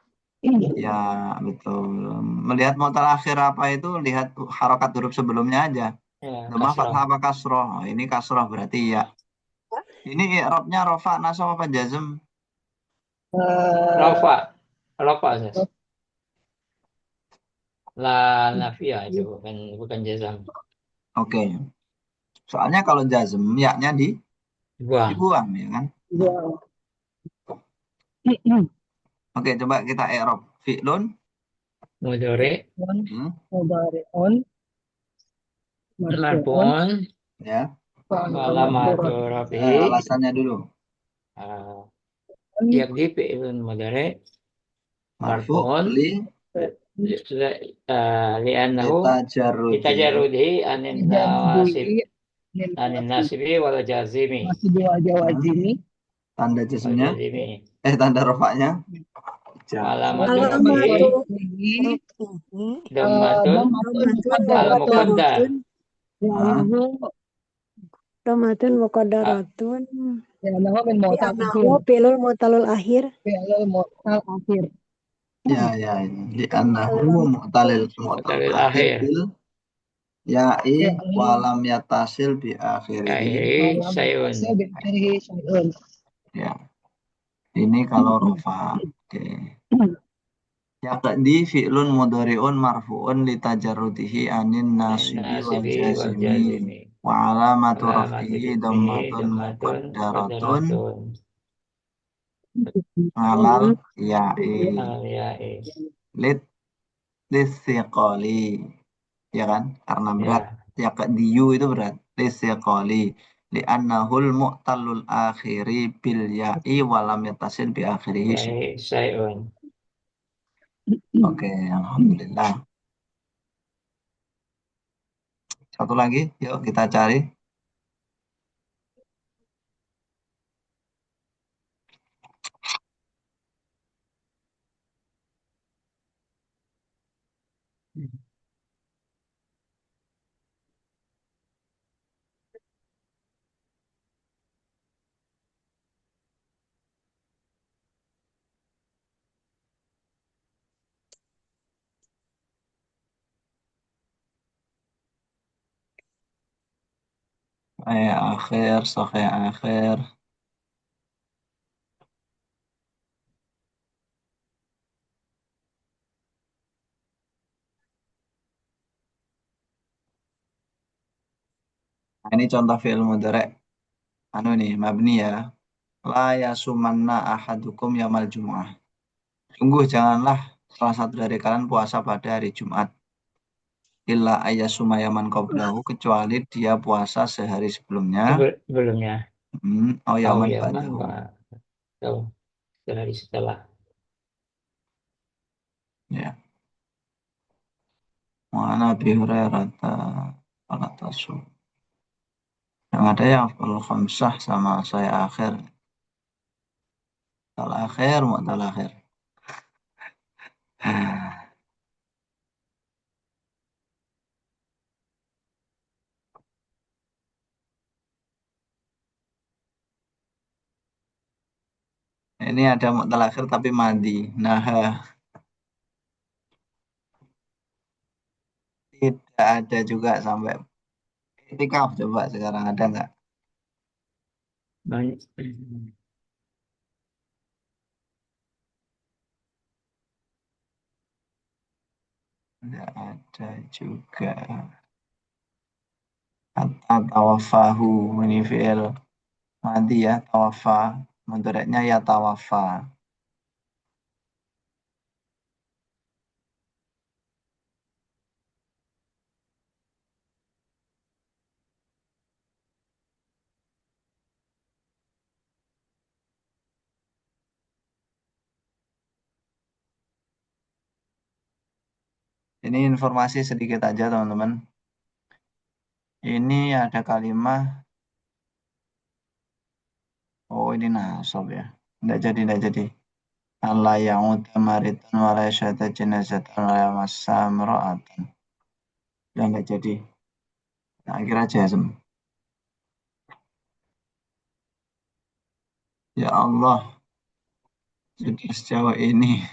Ya, betul. Melihat mu'tal akhir apa itu, lihat harokat huruf sebelumnya aja. Ya, Dhamma kasroh. fathah apa kasroh? Oh, ini kasroh berarti ya. Ini i'rabnya rofa, nasab apa jazm? Rafa. Rafa, Sis. La nafiyah itu bukan jazam. Oke. Soalnya kalau jazm, yaknya Buang. dibuang, ya kan? ya. Oke, coba kita i'rab. Fi'lun. Mudhari. Hmm, Mudhari'un marfu'un Marfu'un. ya. Alamatu rafihi. Alasannya dulu. Yakdi fi'lun mudhari. Marfu Marfu'un. li Li'annahu litajarrudihi. litajarrudihi anin nawasib. Anin nasibi wal jazimi. masih dua Jawa Hmm, Jimi. tanda Wal jazmnya. jazimi. Tanda rofaknya. Alamatu Alamatu rafihi. Ini Dhammatun. Al muqaddar. Ah, Romatun muqaddaratun. Ya, nama min mu'tal akhir. Li'annahu fi'lul mu'talul akhir. Fi'lul mu'tal akhir. ya. Di annahu mu'talil Muqaddaril akhir akhir. bil ya'i Fi'lul walam yatasil bi akhirihi. Akhiri malam sayun. tasya bin akhirih syai'un. Ya, ini kalau rofa. Oke. Yaqdi fi'lun mudhari'un marfu'un litajarrudihi anin nasibi wal Nasibi wal jazimi. jazimi. Wa alamatu Alamatu raf'ihi raf'ihi dhammatun dhammatun muqaddaratun muqaddaratun. alal ya'i. Al-ya'i. Lit Listiqoli, ya kan? Karena berat. Ya. Ya diyu itu berat. Listiqoli. Li'annahul mu'talul akhiri bil ya'i walam yatasil bi akhirihi. Ya'i sayun. Oke, alhamdulillah. Satu lagi, yuk kita cari. Akhir, akhir. Nah, ini contoh fi'il mudhari' anu nih, mabni ya. La yasumanna ahadukum yamal jum'ah. Sungguh janganlah salah satu dari kalian puasa pada hari Jumat. Illa ayyasuma yaman qablahu, kecuali dia puasa sehari sebelumnya. Sebelumnya. Oh Oh yaman ya, ba'dahu. tahu sehari setelah. Ya. Mana Abi Hurairah ala tasum. Yang ada yang kalau khamsah sama saya akhir. Tal akhir, mu'tal akhir. Ini ada mu'tal akhir tapi madi. Nah, tidak ada juga sampai itikaf coba sekarang ada nggak? Banyak. Tidak ada juga. Tawafahu ini fi'il madi ya, tawafa. Mudhari'nya ya tawafa. Ini informasi sedikit aja teman-teman. Ini ada kalimat. Oh ini nasab ya. Nggak jadi. Allah yang utamaritan wala syata jenazatan wala massa mra'atan. Ya nggak jadi. Nah, kira jazm. Ya Allah, sudah sejauh ini.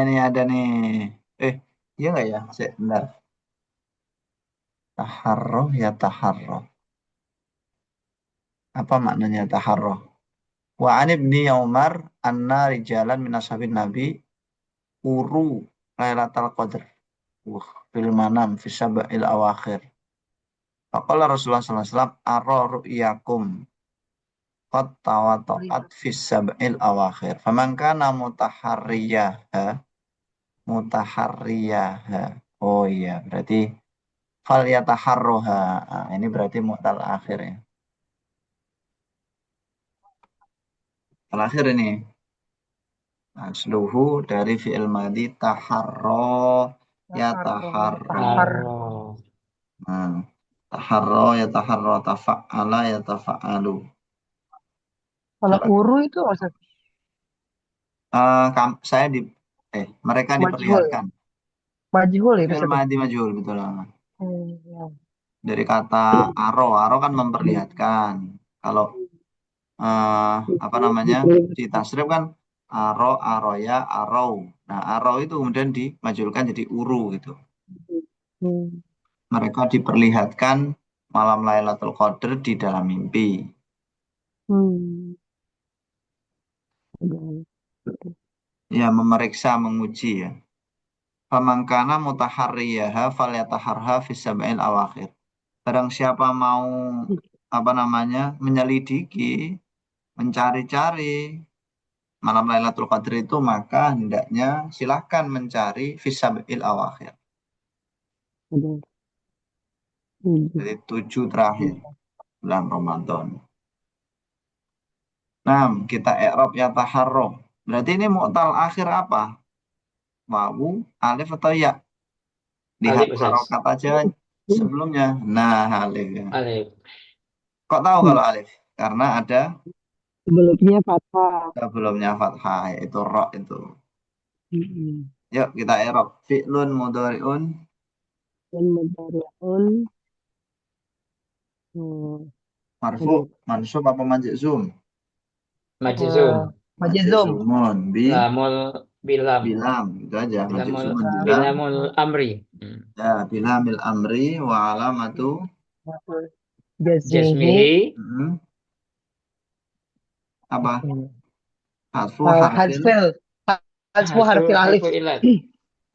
Ini ada nih. Iya nggak ya? Bentar. Taharroh ya taharroh. Apa maknanya taharroh? Wa an ibni Umar anna rijalan min ashabin Nabi uru Lailatul Qadar. Fil manam fi sab'il awakhir. Faqala Rasulullah sallallahu alaihi wasallam ara ru'yakum qad tawata'at fi sab'il awakhir. Faman kana mutaharriyaha. Oh iya, berarti fal yataharroha. Ini berarti mu'tal akhir ya. Terakhir ini. Asluhu dari fi'il madi taharro ya taharro. Taharro. Taharro ya taharro, tafa'ala ya tafa'alu. Kalau uru itu maksud Saya mereka majhul. diperlihatkan. Majhul itu Fi'il satu. madi majhul betul. Ya. Dari kata aro kan memperlihatkan. Kalau apa namanya di tasrif kan aroya, arau. Nah, arau itu kemudian dimajulkan jadi uru gitu. Mereka diperlihatkan malam Lailatul Qadar di dalam mimpi. Ya, memeriksa, menguji ya. Famangkana mutaharriyaha falyataharha fi sab'il awakhir. Barang siapa mau menyelidiki, mencari-cari malam Lailatul Qadar itu, maka hendaknya silahkan mencari fi sab'il awakhir. Jadi 7 terakhir bulan Ramadan. Nah, kita i'rab ya taharro. Berarti ini mu'tal akhir apa? Wawu, alif atau ya? Lihat Alif, Ustaz. harokat aja sebelumnya. Nah, alif ya. Alif. Kok tahu kalau alif? Karena ada Sebelumnya fathah. sebelumnya fathah, yaitu ro itu. Yuk kita i'rab. Fi'lun mudhari'un. Dan mudhari'un. Marfu, mansub apa majzum? Majzum. Majzumun Lamul bilam. bilam, itu aja. Majzumun bilam. Bilamul amri. Ya, bilamil amri wa alamatu Jasmihi. Apa? Hadfu harfil alif.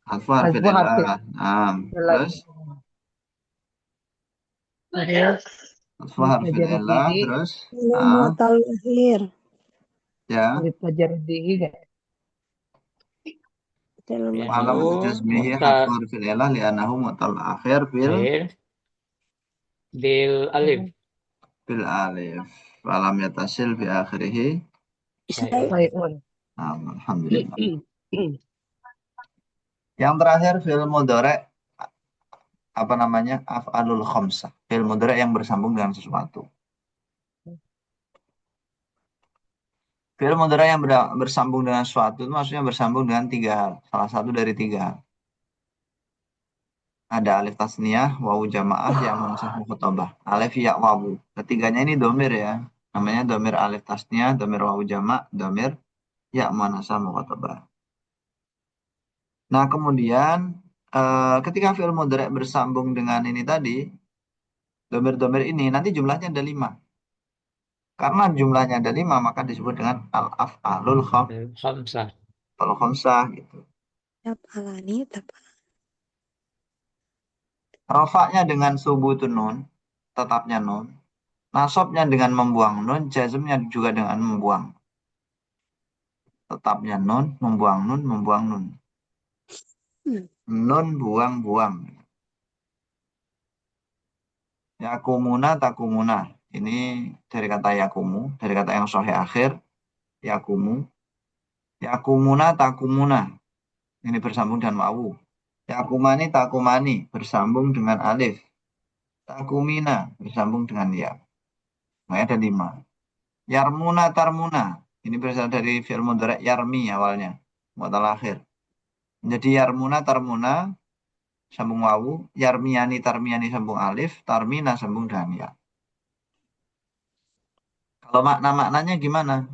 Hadfu harfil ilah. Terus Atfu harfil ilah, terus Fi'il mu'tal akhir. ya. Tajarrudihi gak? Fi'il Alam Li'annahu jazmihi mu'tal harfu harfil ilah li'annahu mu'tal akhir akhir bil alif. bil alif. Walam yatasil bi akhirihi. Sayun. Sayun. Alhamdulillah. Yang terakhir fi'il mudhari apa namanya? Af'alul khamsah. Fi'il mudhari yang bersambung dengan sesuatu. Fi'il mudhari yang bersambung dengan sesuatu itu maksudnya bersambung dengan tiga hal. Salah satu dari tiga hal. Ada alif tasniyah, wawu jamaah, ya munsah mukhatabah. Alif ya wawu. Ketiganya ini domir ya. Namanya domir alif tasniyah, domir wawu jama', domir ya muannasah mukhatabah. Nah, kemudian ketika fi'il mudhari bersambung dengan ini tadi, domir-domir ini nanti jumlahnya ada 5. Karena jumlahnya ada 5, maka disebut dengan al-af'alul Khamsah. khamsah gitu. Taf'alani, Rafa'nya dengan subutun nun, tetapnya nun. Nasabnya dengan membuang nun, jazmnya juga dengan membuang. Tetapnya nun, membuang nun, membuang nun. Nun buang-buang. Yakumuna takumuna. Ini dari kata yakumu, dari kata yang sahih akhir, yakumu. Yakumuna takumuna. Ini bersambung dengan wawu. Yakumani takumani bersambung dengan alif. Takumina bersambung dengan ya. Makanya ada 5. Yarmuna tarmuna. Ini berasal dari fi'il mudhari yarmi awalnya. Mu'tal akhir. Jadi yarmuna tarmuna sambung wawu. Yarmiyani tarmiyani sambung alif. Tarmina sambung dengan ya. Kalau makna-maknanya gimana?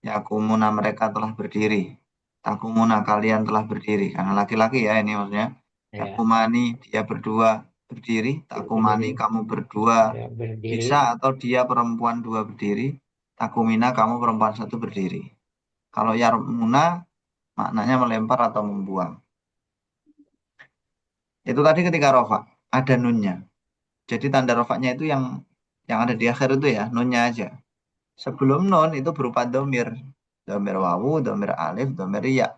Yakumuna mereka telah berdiri. Takumuna kalian telah berdiri. Karena laki-laki ya ini maksudnya. Ya. Yakumani dia berdua berdiri. Takumani kamu berdua Ya, berdiri. bisa atau dia perempuan 2 berdiri. Takumina kamu perempuan 1 berdiri. Kalau yarmuna maknanya melempar atau membuang. Itu tadi ketika rofa ada nunnya. Jadi tanda rofaknya itu yang ada di akhir itu ya nunnya aja. Sebelum nun itu berupa domir. Domir wawu, domir alif, domir ya.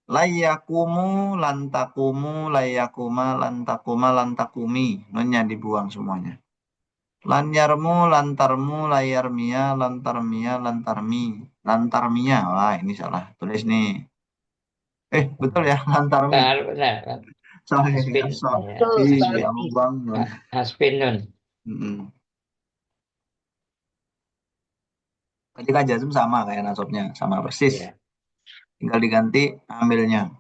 Layakumu, lantakumu, layakuma, lantakuma, lantakumi. Nunnya dibuang semuanya. Lanyarmu, lantarmu, layarmia, lantarmia, lantarmi. Lantarmia. Wah ini salah. Tulis nih. Betul ya, lantarmi. Benar. Sorry, Hasbin. ya, membuang nun. Hasbin nun. Ketika jazm sama kayak nasabnya, sama persis. Ya. Tinggal diganti amilnya.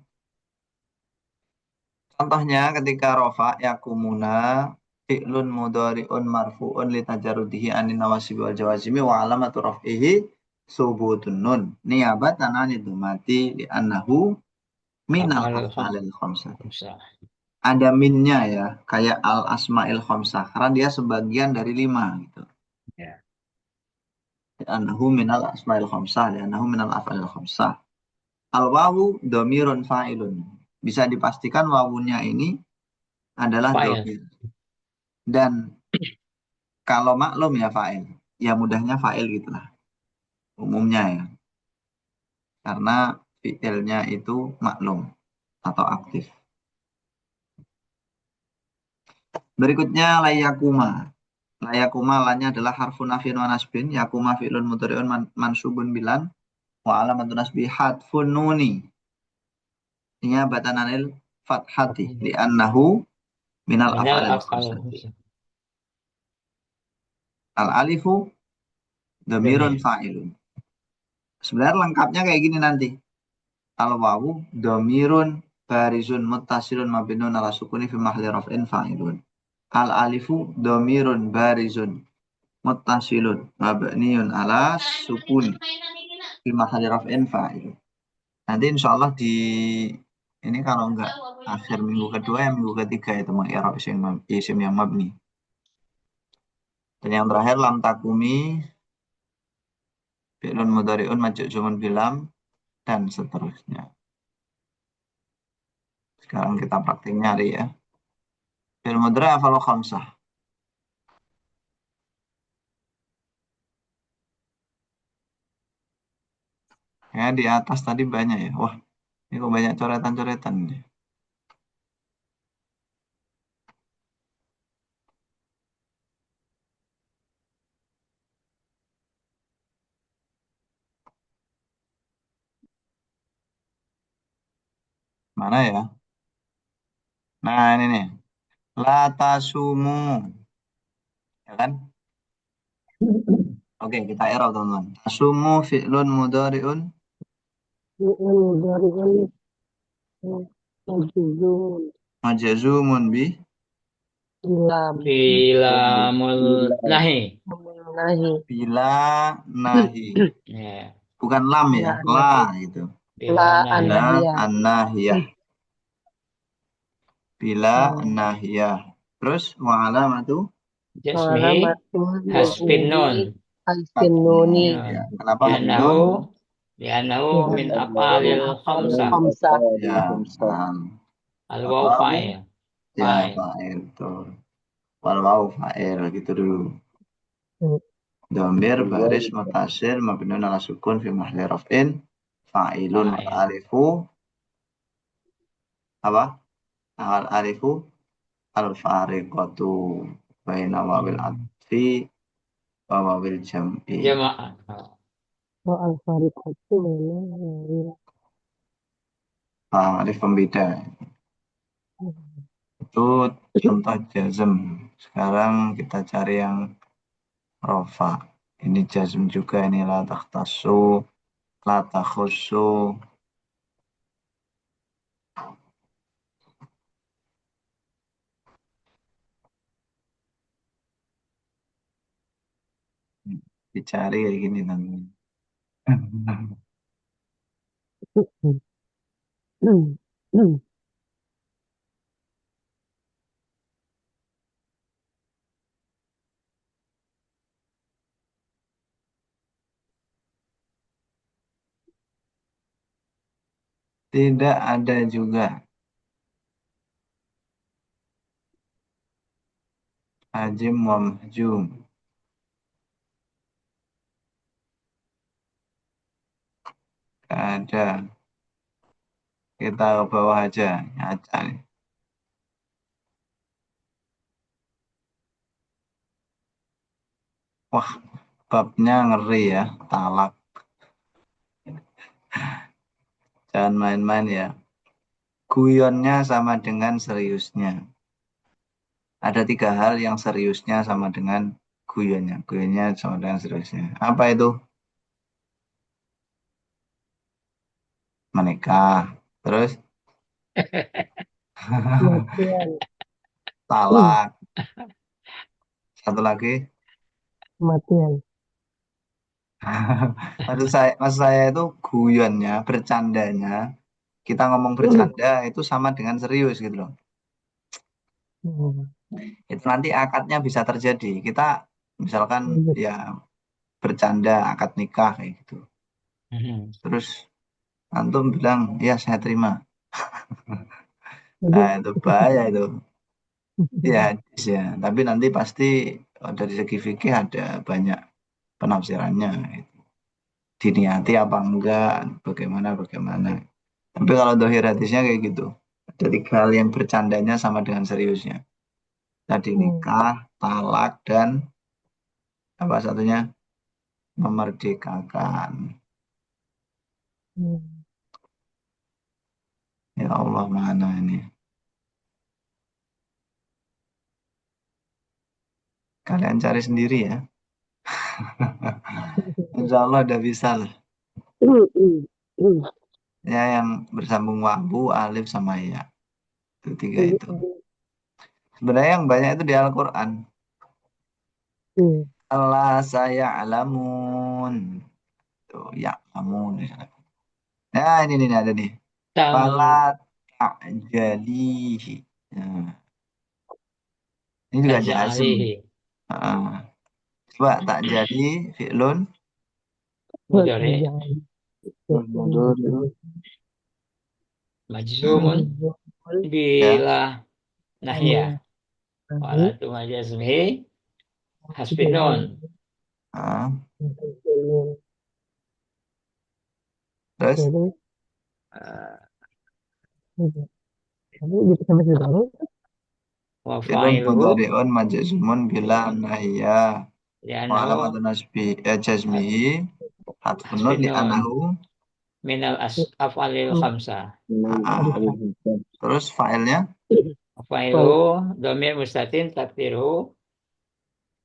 Contohnya ketika rofa yakumuna fi'lun mudhari'un marfu'un li tajarrudihi anin nawasibi wal jawazimi wa alamatu raf'ihi subutun nun niyabatan anid mati li annahu minal af'alil khamsah. Ada minnya ya, kayak al asma'il khamsah karena dia sebagian dari 5 gitu. Ya. Li annahu minal asma'il khamsah, li annahu minal af'alil khamsah. Al wawu dhamirun fa'ilun. Bisa dipastikan wawunya ini adalah dhamir. Dan kalau maklum ya fa'il. Ya mudahnya fa'il gitulah. Umumnya ya. Karena fi'ilnya itu maklum atau aktif. Berikutnya layakuma. Layakuma lanya adalah harfun nafin wa nasbin. Yakuma fi'lun mudhari'un mansubun bilan. Wa alamatun nasbi hadfun nuni. Ini batananil fathati. Li'annahu minal af'alil khamsati. Al-alifu dhamirun fa'ilun. Sebenarnya lengkapnya kayak gini nanti. Al-wawu dhamirun barizun muttasilun mabniun ala sukuni fi mahalli raf'in fa'ilun. Al-alifu dhamirun barizun muttasilun mabniun ala sukuni fi mahalli raf'in fa'ilun. Nanti insyaallah di ini kalau enggak akhir minggu kedua ya minggu ketiga itu mengi'rab isim yang mabni. Dan yang terakhir lam takumi fi'lun mudhari'un majzumun bilam dan seterusnya. Sekarang kita praktik nyari ya. Fi'il mudhari' af'alu khamsah. Ya, di atas tadi banyak ya. Wah, ini kok banyak coretan-coretan nih. Mana ya? Nah, ini nih. Latasumu. Ya kan? Oke, kita error, teman-teman. Tasumu fi'lun mudhari'un Mudhari'un majzum majazumun bi bilam Bilamul nahi. nahi bila nahi. Ya. Bukan lam ya, bila la nahi gitu. Bila la nahi. Bila anahiyah an-nahiyah. Bila an-nahiyah. Terus wa alamatu Jasmihi Alamatun hasbin nun. jasmihi hasbin nuni fathun. Nun. Ya, kenapa harus nun? Lianahu min min afalil afalil khamsah. khamsah Ya, Al-waw fa'il. ya Fa'il. fa'il tuh. Wal wau fa'il gitu dulu. Domir baris mutasil mabnun ala sukun fi mahalli raf'in fa'ilun wal Fa'il. alifu apa? Al alifu al fariqatu baina wawil atfi wa wawil jam'i. Jamaah. wa al fariqatu mana Alif pembeda. Itu contoh jazm. Sekarang kita cari yang rofa. Ini jazm juga, ini la takhtassu, la takhussu. Dicari kayak gini nanti. Tidak ada juga. Hajim wa mahjum. Tidak ada. Kita ke bawah aja. Ngaca nih. Wah, babnya ngeri ya. Talak. Jangan main-main ya. Guyonnya sama dengan seriusnya. Ada 3 hal yang seriusnya sama dengan guyonnya. Guyonnya sama dengan seriusnya. Apa itu? Menikah. Terus kematian talak. Satu lagi. kematian Maksud saya itu guyonnya, bercandanya. Kita ngomong bercanda itu sama dengan serius gitu loh. Itu nanti akadnya bisa terjadi. Kita misalkan ya bercanda akad nikah kayak gitu. Terus antum bilang, ya saya terima. Nah itu bahaya itu. Ya hadis ya. Tapi nanti pasti dari segi fikih ada banyak penafsirannya. Gitu. Diniati apa enggak, bagaimana. Tapi kalau dohir hadisnya kayak gitu. Ada 3 hal yang bercandanya sama dengan seriusnya. Tadi nikah, talak, dan apa satunya? Memerdekakan. Ya Allah, mana ini? Kalian cari sendiri ya. Insya Allah udah bisa lah. Ya yang bersambung wawu, alif, sama ya. Itu 3 itu. Sebenarnya yang banyak itu di Al-Quran. Allah saya alamun. Tuh, ya alamun. Nah ini nih ada nih. Fala Tam ta'jalihi. Nah, ini juga jazm. taj'alihi. Coba tak jadi fi'lun Mudhari. Mudhari. Majzumun. ya. Bila nahiyah. Walatu majazmihi hasbin nun. Ah, Terus Jadi, Eh, jadi gitu sampai situ dulu. wa fi'lun fa'iluhu mudhari'un majzumun bila nahya wa li'annahu alamatun jazmihi hatfun nun hasbin nun li'annahu minal af'alil khamsa. terus fa'ilnya Fa'iluhu dhamir mustatir takdiruhu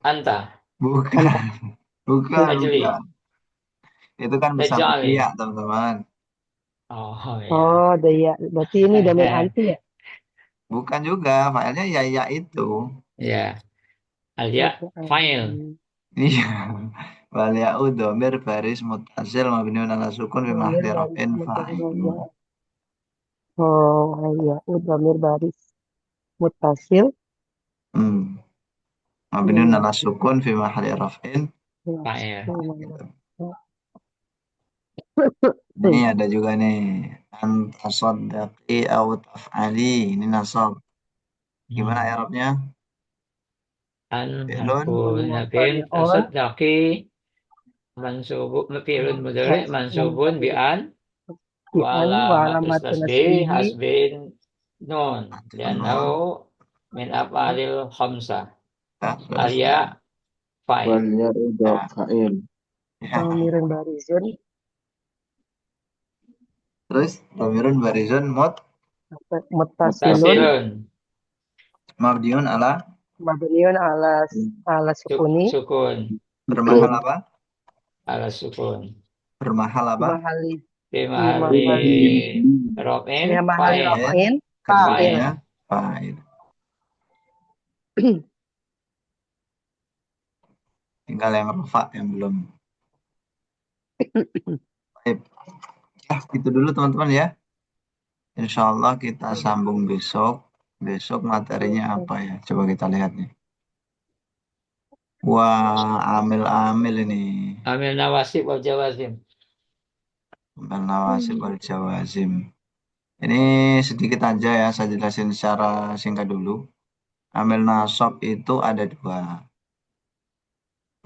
anta bukan bukan tajli itu kan bersama tajali. dia teman-teman. Oh ya. Oh, ya. Berarti ini domain anti ya? Bukan juga fa'ilnya ya itu. Ya, al-ya fa'il. Iya. Wal ya'u dhamir baris muttasil mabniun ala sukun fi mahdi raf'in fa'il. Oh, ya. Domir baris mutasil. Hmm. Mabniun ala sukun fi mahdi raf'in. Fa'il. Ini ada juga nih. Antasaddaqi au taf'ali. Ini nasab. Gimana i'rabnya? An Fi'lun harfu nafin tasaddaqi mansubu fi'lun mudhari mansubun bi an wa alamat tasbih hasbin nun li'annahu min af'alil khamsah. terus Al-ya fa'il. Wal ya'u fa'il. ya. Domirin barizun. Terus dhamirun barizun Mutasilun. Tasilun mabniun ala Mabniun ala sukuni. sukun bermahal apa? ala sukun. Bermahal apa? Mahali. Fi mahalli raf'in Ya, mahali fa'il. raf'in. Keduanya fa'il. Tinggal yang rafa yang belum. Baik. Ya, gitu dulu teman-teman ya. Insya Allah kita sambung besok. Besok materinya apa ya? Coba kita lihat nih. Wah, amil-amil ini. Amil nawasib wal jawazim. Amil nawasib wal jawazim. Ini sedikit aja ya, saya jelasin secara singkat dulu. Amil nasab itu ada dua.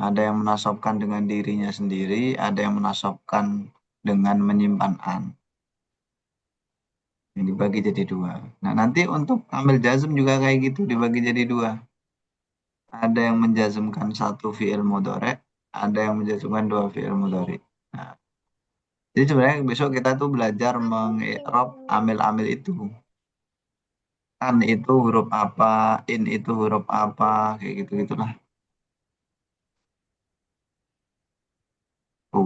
Ada yang menasabkan dengan dirinya sendiri, ada yang menasabkan dengan menyimpan an. Ini dibagi jadi dua. Nah, nanti untuk amil jazm juga kayak gitu, dibagi jadi dua. Ada yang menjazmkan satu fi'il mudhari', ada yang menjazmkan dua fi'il mudhari'. Nah, jadi sebenarnya besok kita tuh belajar mengi'rab amil-amil itu. An itu huruf apa, in itu huruf apa, kayak gitu-gitulah.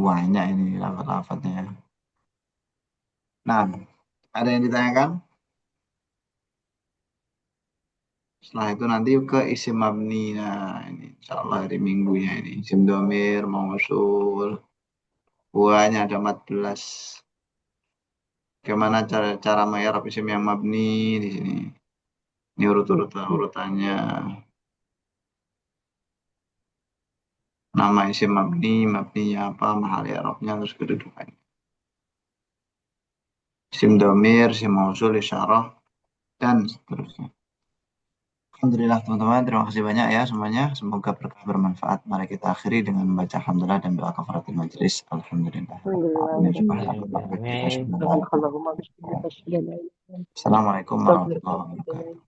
Banyak ini lafaz-lafaznya. Nah, ada yang ditanyakan? Setelah itu nanti ke isim mabni. Nah, ini insya Allah hari Minggu ya ini. Isim domir, mausul. Buahnya ada 14. Bagaimana cara mengi'rab isim yang mabni di sini? Ini urutannya. Nama isim mabni, mabninya apa, mahal i'rabnya, terus kedudukannya. Isim domir, isim mausul, isyarah, dan seterusnya. Alhamdulillah teman-teman, terima kasih banyak ya semuanya. Semoga berkah bermanfaat. Mari kita akhiri dengan membaca alhamdulillah dan doa kafaratul majelis. Alhamdulillah. Amin. Assalamualaikum warahmatullahi wabarakatuh.